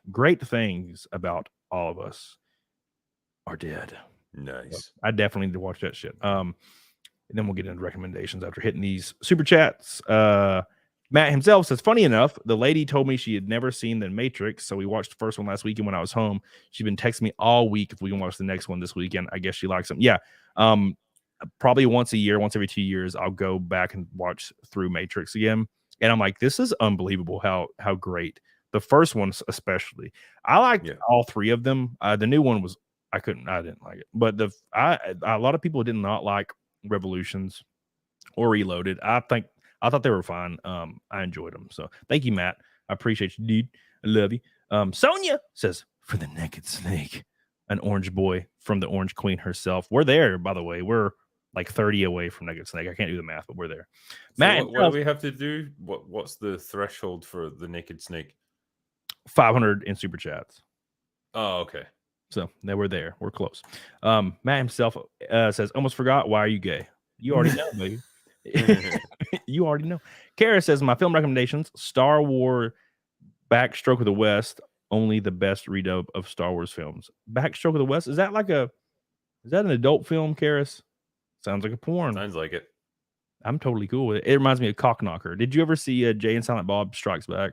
about All of Us Are Dead. Nice. So I definitely need to watch that shit. And then we'll get into recommendations after hitting these super chats. Matt himself says, funny enough, the lady told me she had never seen The Matrix, so we watched the first one last weekend when I was home. She's been texting me all week if we can watch the next one this weekend. I guess she likes them. Yeah. Probably once a year, once every 2 years, I'll go back and watch through Matrix again. And I'm like, this is unbelievable how great. The first one especially. I liked all three of them. The new one was I didn't like it. But a lot of people did not like Revolutions or Reloaded. I thought they were fine. I enjoyed them. So thank you, Matt. I appreciate you, dude. I love you. Sonia says, for the naked snake, an orange boy from the Orange Queen herself. We're there, by the way. We're like 30 away from Naked Snake. I can't do the math, but we're there. So Matt, what do we have to do? What's the threshold for the Naked Snake? 500 in super chats. Oh, okay. So now we're there. We're close. Matt himself says, almost forgot. Why are you gay? You already know, baby. You already know. Kara says, my film recommendations: Star Wars Backstroke of the West, only the best redub of Star Wars films. Backstroke of the West, is that an adult film, Karis? Sounds like a porn. Sounds like it. I'm totally cool with it. It reminds me of Cockknocker. Did you ever see Jay and Silent Bob Strikes Back?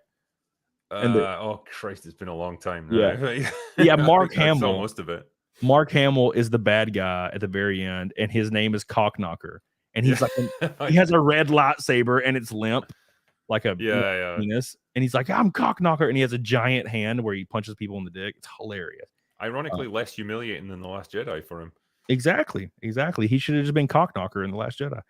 Oh Christ, it's been a long time now. Yeah. Yeah, Mark Hamill. Most of it. Mark Hamill is the bad guy at the very end, and his name is Cockknocker. And he's like, he has a red lightsaber, and it's limp, like a penis. And he's like, I'm Cockknocker, and he has a giant hand where he punches people in the dick. It's hilarious. Ironically, less humiliating than The Last Jedi for him. Exactly. He should have just been Cockknocker in The Last Jedi.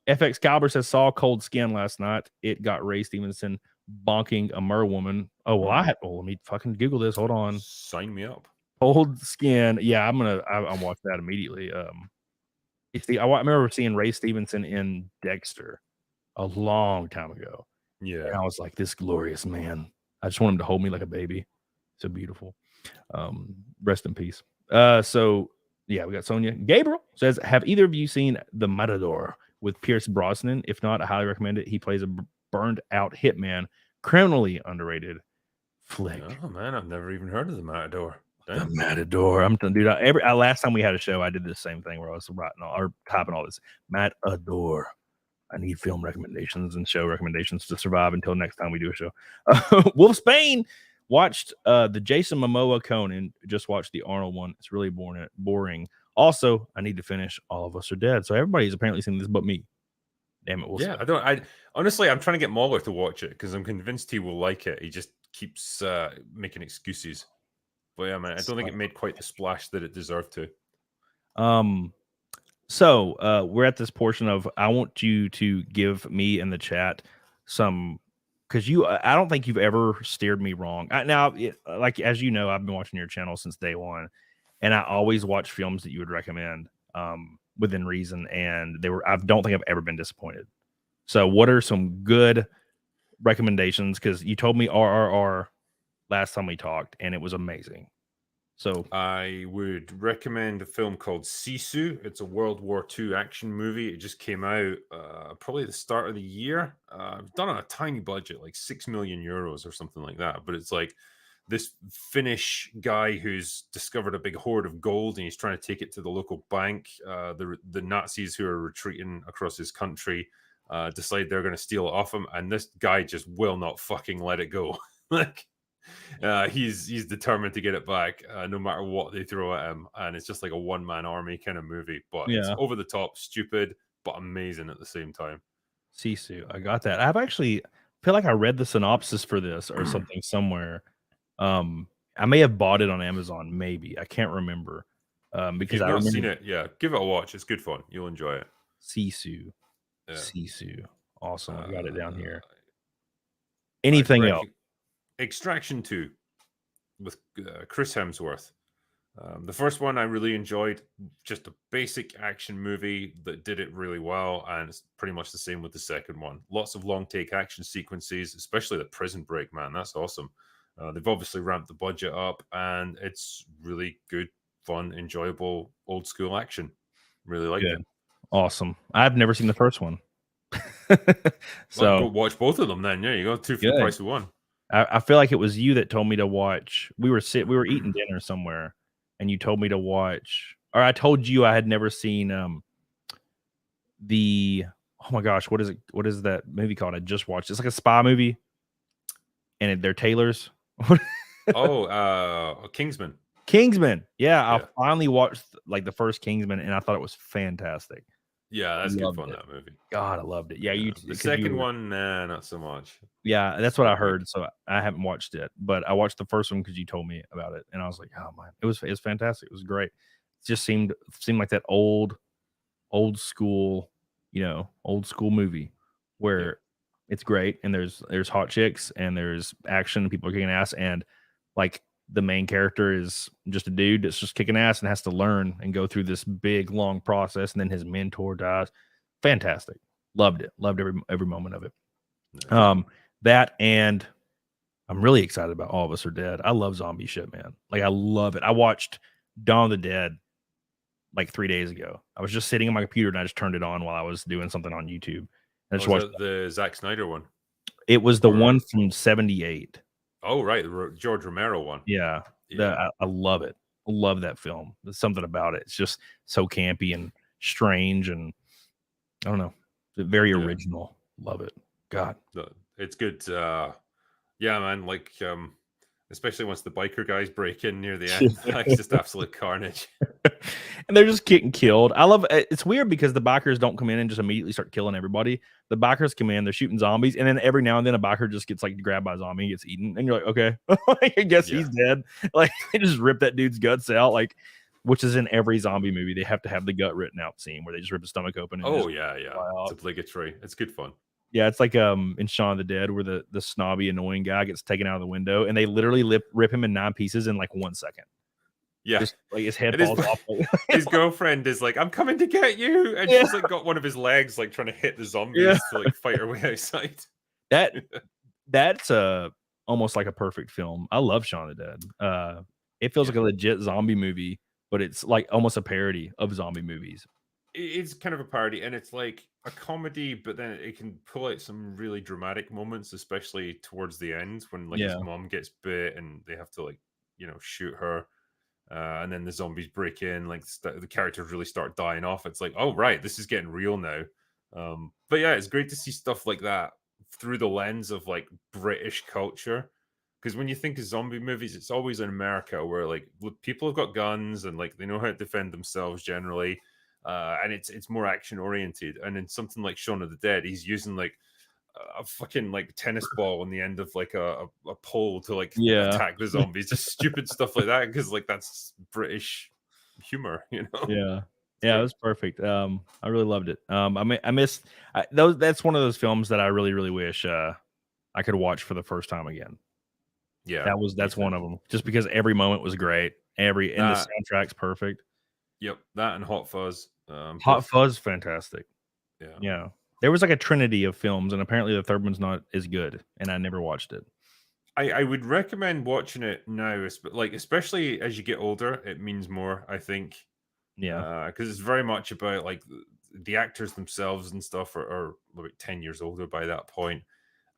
FX Caliber says, saw Cold Skin last night. It got Ray Stevenson bonking a mer woman. Oh, well, let me fucking Google this. Hold on. Sign me up. Cold Skin. Yeah, I'll watch that immediately. I remember seeing Ray Stevenson in Dexter a long time ago. Yeah. And I was like, this glorious man. I just want him to hold me like a baby. So beautiful. Rest in peace. So yeah, we got Sonia. Gabriel says, have either of you seen The Matador with Pierce Brosnan? If not, I highly recommend it. He plays a burned out hitman, criminally underrated flick. Oh man, I've never even heard of The Matador. Damn. The Matador. I'm gonna do that. Last time we had a show, I did the same thing where I was typing all this. Matador. I need film recommendations and show recommendations to survive until next time we do a show. Wolf Spain watched the Jason Momoa Conan. Just watched the Arnold one. It's really boring. Also, I need to finish All of Us Are Dead. So everybody's apparently seen this but me. Damn it, Wolf Spain. I honestly, I'm trying to get Mauler to watch it because I'm convinced he will like it. He just keeps making excuses. But yeah, man, I don't think it made quite the splash that it deserved to. So we're at this portion of I want you to give me in the chat some, because I don't think you've ever steered me wrong. Like as you know, I've been watching your channel since day one, and I always watch films that you would recommend within reason, and I don't think I've ever been disappointed. So what are some good recommendations? Because you told me RRR last time we talked, and it was amazing. So I would recommend a film called Sisu. It's a World War II action movie. It just came out probably the start of the year. Done on a tiny budget, like 6 million euros or something like that. But it's like this Finnish guy who's discovered a big hoard of gold and he's trying to take it to the local bank. The Nazis who are retreating across his country decide they're going to steal it off him, and this guy just will not fucking let it go. Like he's determined to get it back, no matter what they throw at him, and it's just like a one-man army kind of movie. But it's yeah, over the top, stupid, but amazing at the same time. Sisu. I got that. I've actually feel like I read the synopsis for this or something somewhere. I may have bought it on Amazon, maybe. I can't remember. If Because you've I not remember seen it, yeah, give it a watch. It's good fun. You'll enjoy it. Sisu. Yeah. Sisu. Awesome. I got it down here. I'd Anything else? Extraction 2 with Chris Hemsworth. The first one I really enjoyed, just a basic action movie that did it really well, and it's pretty much the same with the second one. Lots of long take action sequences, especially the prison break, man. That's awesome. They've obviously ramped the budget up, and it's really good, fun, enjoyable, old school action. Really liked it. Awesome. I've never seen the first one. Well, go watch both of them then. Yeah, you go 2 for the price of 1. I feel like it was you that told me to watch. We were eating dinner somewhere, and you told me to watch, or I told you I had never seen the oh my gosh, what is that movie called? I just watched. It's like a spy movie, and they're tailors. Kingsman. Kingsman. Yeah, Yeah. I finally watched like the first Kingsman, and I thought it was fantastic. Yeah, that's good Loved fun, it. that movie. God, I loved it. Yeah, The second one, nah, not so much. Yeah, that's what I heard. So I haven't watched it, but I watched the first one because you told me about it, and I was like, oh man, it was fantastic. It was great. It just seemed like that old school, old school movie where it's great and there's hot chicks and there's action and people are kicking ass, and like the main character is just a dude that's just kicking ass and has to learn and go through this big long process, and then his mentor dies. Fantastic. Loved it. Loved every moment of it. That, and I'm really excited about All of Us Are Dead. I love zombie shit, man. Like, I love it. I watched Dawn of the Dead like 3 days ago. I was just sitting on my computer and I just turned it on while I was doing something on YouTube. I just watched the Zack Snyder one. It was the one from 78. Oh, right, the George Romero one. Yeah. I love it. I love that film. There's something about it. It's just so campy and strange, and I don't know, very original. Love it. God, it's good. Yeah, man. Like, especially once the biker guys break in near the end, like just absolute carnage. And they're just getting killed. I love it. It's weird because the bikers don't come in and just immediately start killing everybody. The bikers come in, they're shooting zombies, and then every now and then a biker just gets like grabbed by a zombie and gets eaten, and you're like, okay, I guess he's dead. Like, they just rip that dude's guts out, like, which is in every zombie movie. They have to have the gut written out scene where they just rip his stomach open. And yeah, it's obligatory. It's good fun. Yeah, it's like in Shaun of the Dead where the snobby, annoying guy gets taken out of the window, and they literally rip him in 9 pieces in like 1 second. Yeah, just, like, his head falls off. His girlfriend is like, "I'm coming to get you," and she's like got one of his legs like trying to hit the zombies to like fight her way outside. That's almost like a perfect film. I love Shaun of the Dead. It feels like a legit zombie movie, but it's like almost a parody of zombie movies. It's kind of a parody, and it's like a comedy, but then it can pull out some really dramatic moments, especially towards the end when like his mom gets bit and they have to like shoot her, and then the zombies break in, like the characters really start dying off. It's like, oh right, this is getting real now. But yeah, it's great to see stuff like that through the lens of like British culture, because when you think of zombie movies, it's always in America where like people have got guns and like they know how to defend themselves generally. And it's more action oriented, and in something like Shaun of the Dead, he's using like a fucking like tennis ball on the end of like a pole to like attack the zombies, just stupid stuff like that, because like that's British humor, Yeah, it was perfect. I really loved it. I missed those. That's one of those films that I really, really wish I could watch for the first time again. Yeah, that's one of them. Just because every moment was great, and the soundtrack's perfect. Yep, that and Hot Fuzz. Hot Fuzz, fantastic. Yeah. There was like a trinity of films, and apparently the third one's not as good, and I never watched it. I would recommend watching it now, especially as you get older. It means more, I think, Yeah. because it's very much about like the actors themselves and stuff are like 10 years older by that point,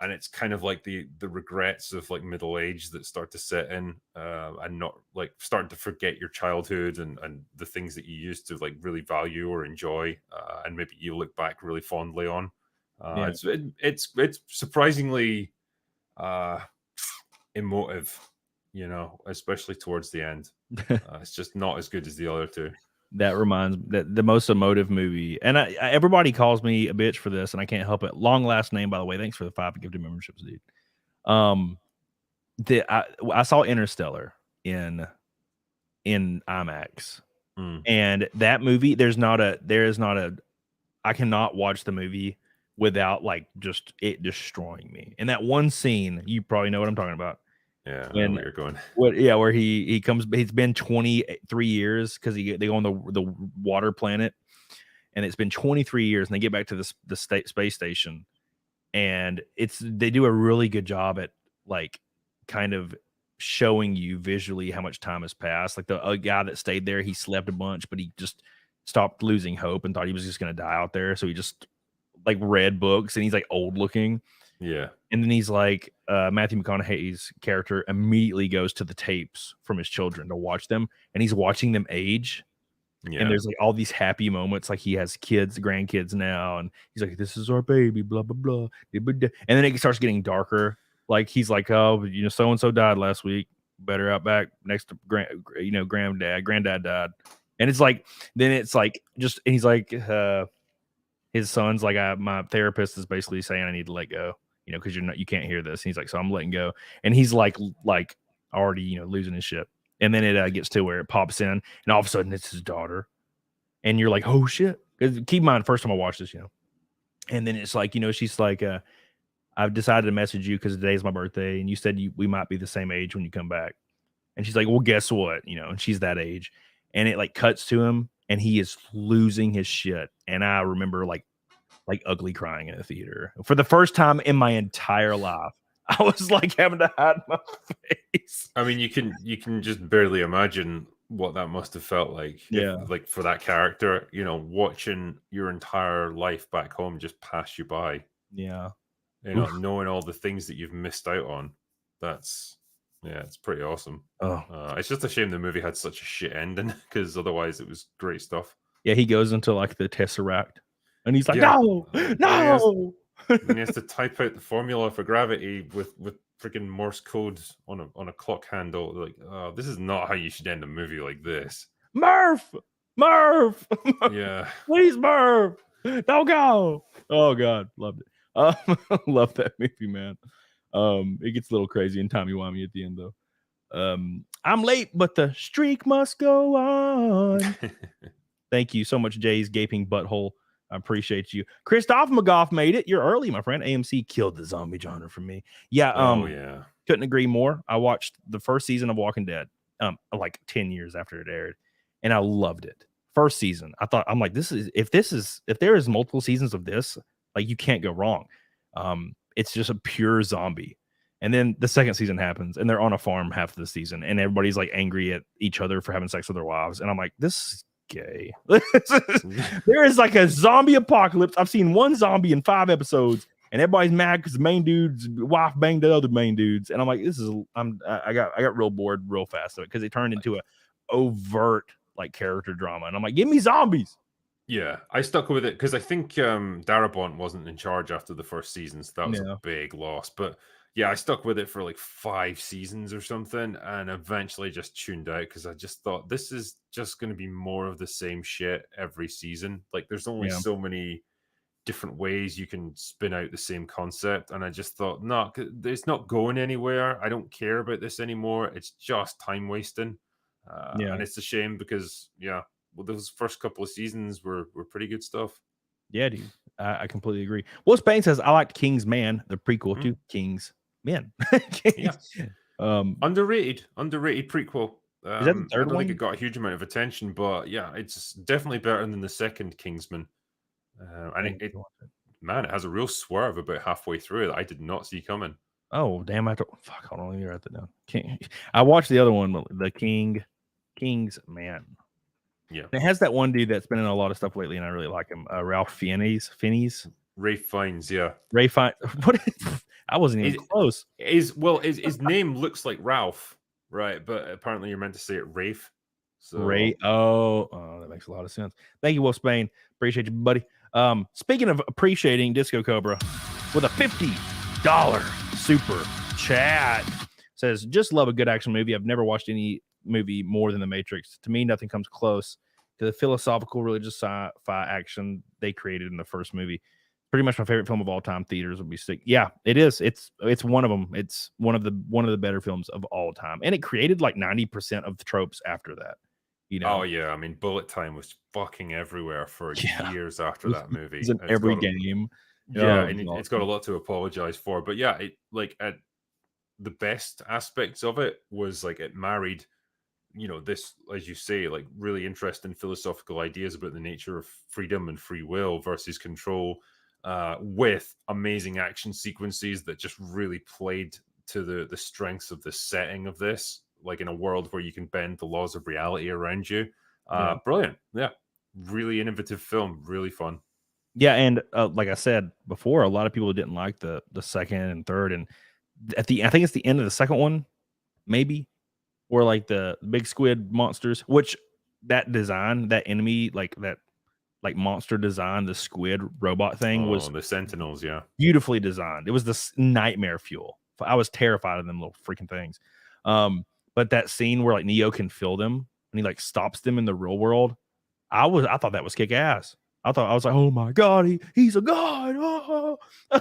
and it's kind of like the regrets of like middle age that start to set in, and not like starting to forget your childhood and the things that you used to like really value or enjoy, and maybe you look back really fondly on. Yeah. It's surprisingly emotive, especially towards the end. It's just not as good as the other two. That reminds me that the most emotive movie, and everybody calls me a bitch for this, and I can't help it. Long last name, by the way. Thanks for the 5 gifted memberships, dude. I saw Interstellar in IMAX, and that movie, there is not a I cannot watch the movie without like just it destroying me. And that one scene, you probably know what I'm talking about. Yeah, I know where you're going. Where he comes, it's been 23 years because they go on the water planet, and it's been 23 years, and they get back to the space station, and they do a really good job at like kind of showing you visually how much time has passed. Like a guy that stayed there, he slept a bunch, but he just stopped losing hope and thought he was just going to die out there, so he just like read books, and he's like old looking. Yeah. And then he's like, Matthew McConaughey's character immediately goes to the tapes from his children to watch them, and he's watching them age. Yeah. And there's like all these happy moments, like he has kids, grandkids now, and he's like, "This is our baby," blah blah blah. And then it starts getting darker. Like he's like, "Oh, so and so died last week. Better out back next to granddad died." And it's like, then it's like just, and he's like, his son's like, my therapist is basically saying I need to let go, because you can't hear this. And he's like, so I'm letting go, and he's like already losing his shit. And then it gets to where it pops in, and all of a sudden it's his daughter, and you're like, oh shit. Keep in mind, first time I watched this, and then it's like, she's like, I've decided to message you because today's my birthday, and you said we might be the same age when you come back. And she's like, well, guess what? And she's that age, and it like cuts to him, and he is losing his shit. And I remember like ugly crying in a theater for the first time in my entire life. I was like having to hide my face. I mean, you can just barely imagine what that must have felt like. Yeah. Like for that character, watching your entire life back home just pass you by. Yeah. Knowing all the things that you've missed out on. It's pretty awesome. Oh, it's just a shame the movie had such a shit ending, because otherwise it was great stuff. yeah. He goes into like the Tesseract, and he's like, Yeah. no. And he has to type out the formula for gravity with freaking Morse code on a clock handle. Like, oh, this is not how you should end a movie like this. Murph. Yeah. Please, Murph. Don't go. Oh God, loved it. Love that movie, man. It gets a little crazy and timey-wimey at the end, though. I'm late, but the streak must go on. Thank you so much, Jay's gaping butthole. I appreciate you. Christoph McGough made it. You're early, my friend. AMC killed the zombie genre for me. Yeah. Yeah. Couldn't agree more. I watched the first season of Walking Dead, like 10 years after it aired, and I loved it. First season, I'm like, if there is multiple seasons of this, like you can't go wrong. It's just a pure zombie. And then the second season happens, and they're on a farm half of the season, and everybody's like angry at each other for having sex with their wives. And I'm like, this is gay. There is like a zombie apocalypse. I've seen one zombie in 5 episodes, and everybody's mad because the main dude's wife banged the other main dudes. And I'm like, I got real bored real fast of it because it turned into a overt like character drama. And I'm like, give me zombies. Yeah, I stuck with it because I think Darabont wasn't in charge after the first season, so that was a big loss. But yeah, I stuck with it for like 5 seasons or something, and eventually just tuned out because I just thought this is just going to be more of the same shit every season. Like, there's only so many different ways you can spin out the same concept, and I just thought, no, it's not going anywhere. I don't care about this anymore. It's just time wasting, and it's a shame because well, those first couple of seasons were pretty good stuff. Yeah, dude. I completely agree. Willis Payne says, I liked King's Man, the prequel to King's Men. Underrated prequel. Is that the third I don't one? think it got a huge amount of attention, but yeah, it's definitely better than the second Kingsman. And it has a real swerve about halfway through that I did not see coming. Oh damn! Fuck. Hold on, let me write that down. I watched the other one, the King's Man. Yeah. And it has that one dude that's been in a lot of stuff lately, and I really like him. Ralph Fiennes. Ray Fiennes, yeah. Ray Fiennes. What? I wasn't even close. His name looks like Ralph, right? But apparently you're meant to say it Rafe. So Ray. Oh, that makes a lot of sense. Thank you, Wolf Spain. Appreciate you, buddy. Speaking of appreciating Disco Cobra with a $50 super chat, says, just love a good action movie. I've never watched any movie more than The Matrix. To me, nothing comes close to the philosophical religious sci-fi action they created in the first movie. Pretty much my favorite film of all time. Theaters would be sick. Yeah, it is. It's one of them. It's one of the better films of all time, and it created like 90% of the tropes after that. You know? Oh yeah, I mean, bullet time was fucking everywhere for years after that movie. It's in every game. Yeah, and it's got a lot to apologize for. But yeah, the best aspects of it was like it married, this, as you say, like really interesting philosophical ideas about the nature of freedom and free will versus control, with amazing action sequences that just really played to the strengths of the setting of this, like in a world where you can bend the laws of reality around you. Brilliant. Yeah. Really innovative film. Really fun. Yeah, and like I said before, a lot of people didn't like the second and third, and I think it's the end of the second one, maybe, or like the big squid monsters, which that design, that enemy, like that, like monster design, the squid robot thing was the Sentinels, yeah, beautifully designed. It was this nightmare fuel. I was terrified of them little freaking things. But that scene where like Neo can feel them and he like stops them in the real world, I thought that was kick ass. I was like, oh my god, he's a god. Oh. I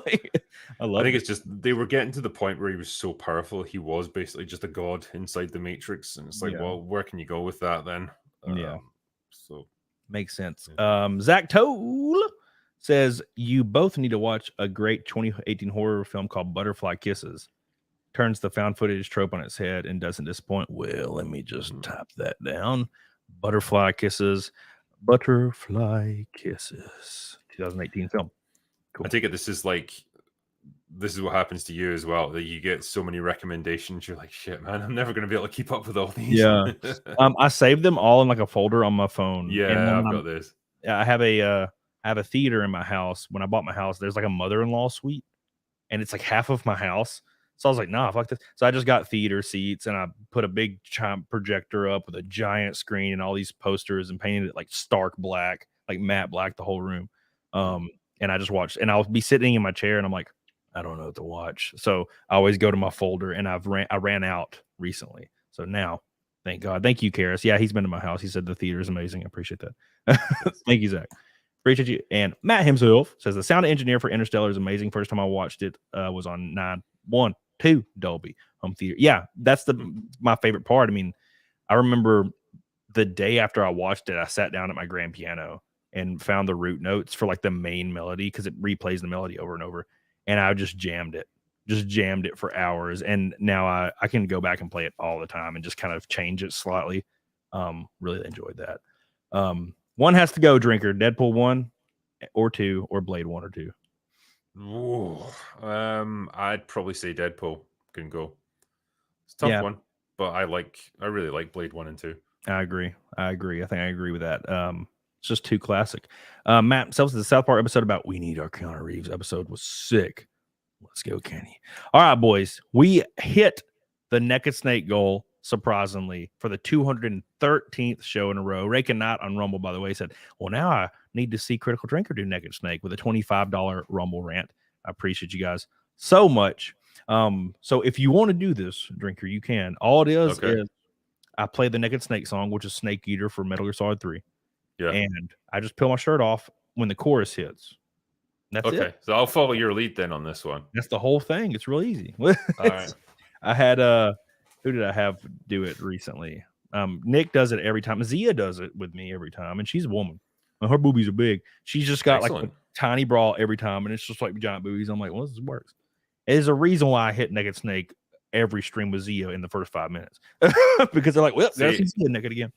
think it's just they were getting to the point where he was so powerful, he was basically just a god inside the Matrix, and it's like, well, where can you go with that then? So makes sense. Zach Toll says you both need to watch a great 2018 horror film called Butterfly Kisses. Turns the found footage trope on its head and doesn't disappoint. Well, let me just type that down. Butterfly Kisses. 2018 film. Cool. I take it this is what happens to you as well, that you get so many recommendations, you're like, shit, man, I'm never going to be able to keep up with all these. Yeah. I saved them all in like a folder on my phone. Yeah, I've got this. I have a theater in my house. When I bought my house, there's like a mother-in-law suite, and it's like half of my house. So I was like, nah, fuck this. So I just got theater seats, and I put a big projector up with a giant screen and all these posters and painted it like stark black, like matte black, the whole room. And I just watched, and I'll be sitting in my chair and I'm like, I don't know what to watch. So I always go to my folder, and I ran out recently. So now, thank God. Thank you, Karis. Yeah, he's been to my house. He said the theater is amazing. I appreciate that. Thank you, Zach. Appreciate you. And Matt himself says the sound engineer for Interstellar is amazing. First time I watched it was on 912 Dolby home theater. Yeah, that's my favorite part. I mean, I remember the day after I watched it, I sat down at my grand piano and found the root notes for like the main melody, because it replays the melody over and over, and I just jammed it for hours. And now I can go back and play it all the time and just kind of change it slightly. Really enjoyed that. One has to go, Drinker. Deadpool 1 or 2 or Blade 1 or 2. Ooh, I'd probably say Deadpool can go. It's a tough one, but I really like Blade 1 and 2. I agree. I think I agree with that. It's just too classic. Matt sells the South Park episode about We Need Our Keanu Reeves episode was sick. Let's go, Kenny. All right, boys. We hit the Naked Snake goal, surprisingly, for the 213th show in a row. Rake and Knight on Rumble, by the way, said, well, now I need to see Critical Drinker do Naked Snake with a $25 Rumble rant. I appreciate you guys so much. So if you want to do this, Drinker, you can. All it is I play the Naked Snake song, which is Snake Eater for Metal Gear Solid 3. Yeah. And I just peel my shirt off when the chorus hits. That's it. So I'll follow your lead then on this one. That's the whole thing. It's real easy. All right. I had who did I have do it recently? Nick does it every time. Zia does it with me every time, and she's a woman. Her boobies are big. She's just got like a tiny bra every time, and it's just like giant boobies. I'm like, well, this works. There's a reason why I hit Naked Snake every stream with Zia in the first 5 minutes. Because they're like, well, there's Zia naked again.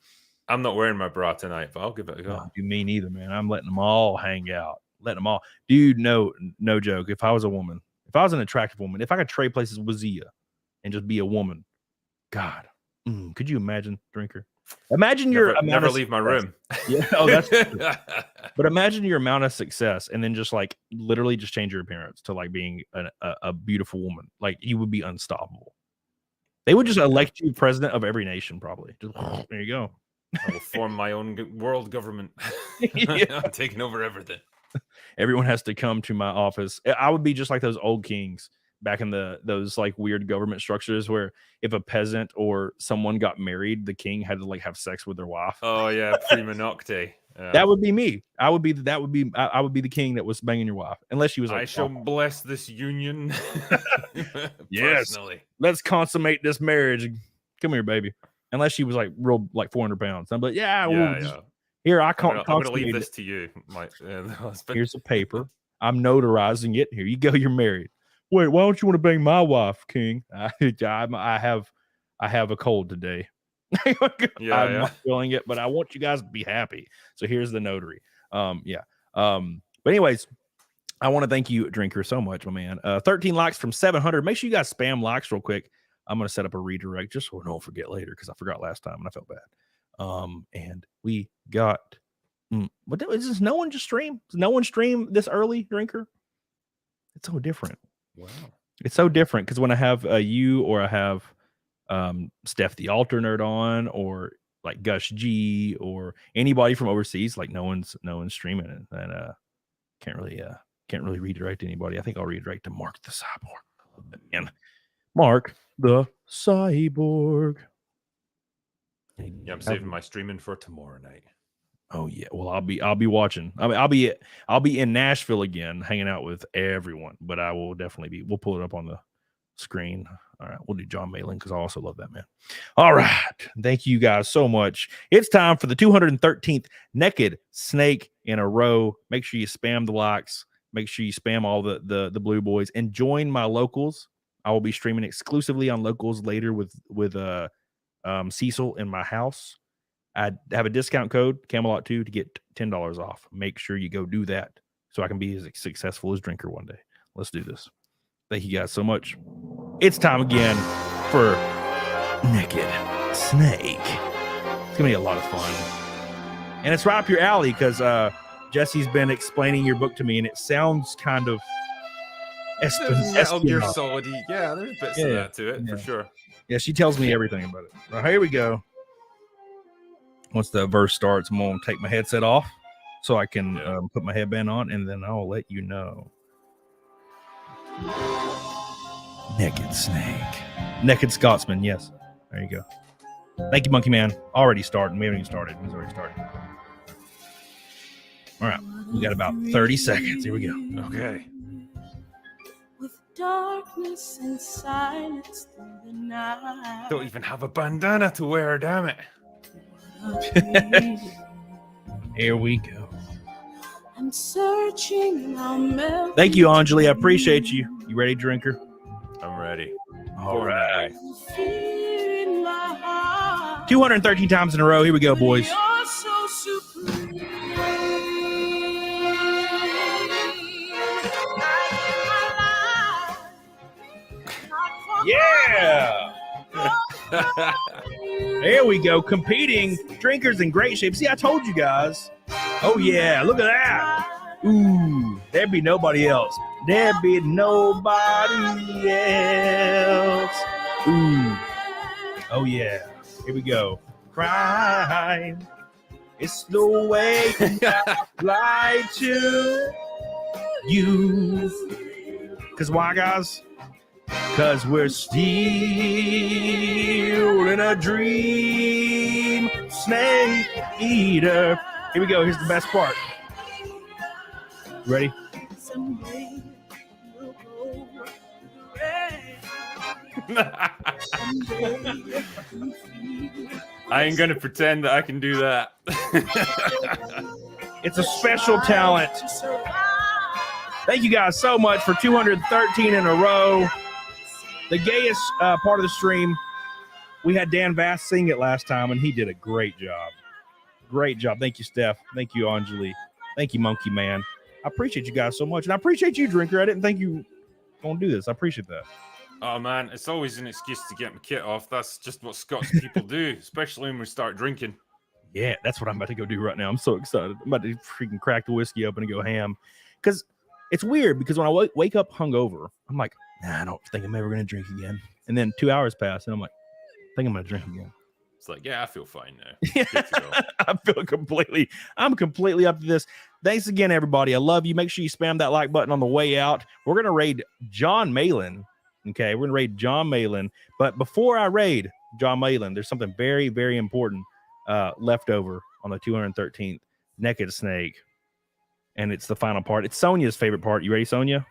I'm not wearing my bra tonight, but I'll give it a go. You me neither, man. I'm letting them all hang out. Letting them all. Dude, no joke. If I was a woman, If I was an attractive woman, if I could trade places with Zia and just be a woman, God, could you imagine, drinker? Imagine your never leave my room. Yeah, oh, that's true. But imagine your amount of success, and then just like literally just change your appearance to like being a beautiful woman. Like you would be unstoppable. They would just elect you president of every nation, probably. Just, there you go. I will form my own world government. I'm taking over everything. Everyone has to come to my office. I would be just like those old kings back in those like weird government structures where if a peasant or someone got married, the king had to like have sex with their wife. Oh yeah, prima nocte. That would be me. I would be the king that was banging your wife, unless she was like, I shall bless this union. Yes, personally. Let's consummate this marriage. Come here, baby. Unless she was like real like 400 pounds. I'm like, here I can't. I'm gonna leave this to you, my husband. Here's a paper. I'm notarizing it. Here you go. You're married. Wait, why don't you want to bang my wife, King? I have a cold today. I'm not feeling it, but I want you guys to be happy. So here's the notary. But anyways, I want to thank you, Drinker, so much, my man. 13 likes from 700. Make sure you guys spam likes real quick. I'm going to set up a redirect just so I don't forget later because I forgot last time and I felt bad. And we got what is this? No one just stream? Does no one stream this early, Drinker? It's so different. Wow. It's so different because when I have you or I have Steph the Alter Nerd on or like Gush G or anybody from overseas, like no one's streaming it, and can't really redirect anybody. I think I'll redirect to Mark the Cyborg. And Mark the Cyborg. Yeah, I'm saving my streaming for tomorrow night. Oh yeah, well I'll be watching. I mean, I'll be in Nashville again, hanging out with everyone. But I will definitely we'll pull it up on the screen. All right, we'll do John Malin because I also love that man. All right, thank you guys so much. It's time for the 213th Naked Snake in a row. Make sure you spam the likes. Make sure you spam all the blue boys and join my locals. I will be streaming exclusively on locals later with Cecil in my house. I have a discount code Camelot2 to get $10 off. Make sure you go do that so I can be as successful as Drinker one day. Let's do this. Thank you guys so much. It's time again for Naked Snake. It's gonna be a lot of fun, and it's right up your alley because Jesse's been explaining your book to me, and it sounds kind of Metal Gear Solid. Yeah, there's bits of that to it for sure. Yeah, she tells me everything about it. Well, here we go. Once the verse starts, I'm going to take my headset off so I can put my headband on, and then I'll let you know. Naked Snake. Naked Scotsman, yes. There you go. Thank you, Monkey Man. Already starting. We haven't even started. He's already started. All right. We got about 30 seconds. Here we go. Okay. With darkness and silence through the night. Don't even have a bandana to wear, damn it. Here we go. I'm searching. Thank you, Anjali. I appreciate you. You ready, Drinker? I'm ready. All right. 213 times in a row. Here we go, boys. Yeah. There we go. Competing. Drinkers in great shape. See, I told you guys. Oh, yeah. Look at that. Ooh. There'd be nobody else. There'd be nobody else. Ooh. Oh, yeah. Here we go. Crime. It's the way I lie to you. Because why, guys? Because we're still in a dream, snake eater. Here we go. Here's the best part. Ready? I ain't gonna pretend that I can do that. It's a special talent. Thank you guys so much for 213 in a row. The gayest part of the stream, we had Dan Vass sing it last time, and he did a great job. Great job. Thank you, Steph. Thank you, Anjali. Thank you, Monkey Man. I appreciate you guys so much, and I appreciate you, Drinker. I didn't think you gonna do this. I appreciate that. Oh man, it's always an excuse to get my kit off. That's just what Scots people do, especially when we start drinking. Yeah, that's what I'm about to go do right now. I'm so excited. I'm about to freaking crack the whiskey open and go ham. Because it's weird, because when I wake up hungover, I'm like, nah, I don't think I'm ever going to drink again. And then 2 hours pass, and I'm like, I think I'm going to drink again. It's like, yeah, I feel fine now. I'm completely up to this. Thanks again, everybody. I love you. Make sure you spam that like button on the way out. We're going to raid John Malin. Okay, we're going to raid John Malin. But before I raid John Malin, there's something very, very important left over on the 213th Naked Snake, and it's the final part. It's Sonia's favorite part. You ready, Sonia?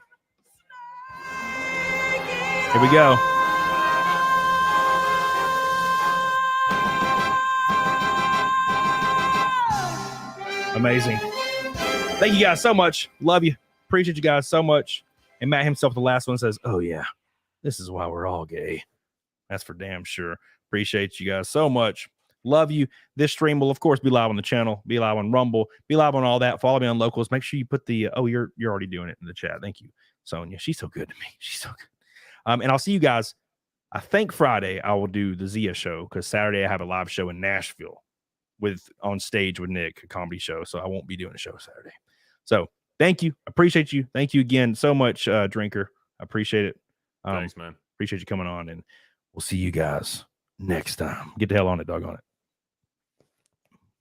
Here we go. Amazing. Thank you guys so much. Love you. Appreciate you guys so much. And Matt himself, the last one, says, oh yeah, this is why we're all gay. That's for damn sure. Appreciate you guys so much. Love you. This stream will, of course, be live on the channel, be live on Rumble, be live on all that. Follow me on Locals. Make sure you put the, you're already doing it in the chat. Thank you, Sonia. She's so good to me. She's so good. And I'll see you guys. I think Friday I will do the Zia show, because Saturday I have a live show in Nashville on stage with Nick, a comedy show. So I won't be doing a show Saturday. So thank you. Appreciate you. Thank you again so much, Drinker. I appreciate it. Thanks, man. Appreciate you coming on, and we'll see you guys next time. Get the hell on it, doggone it.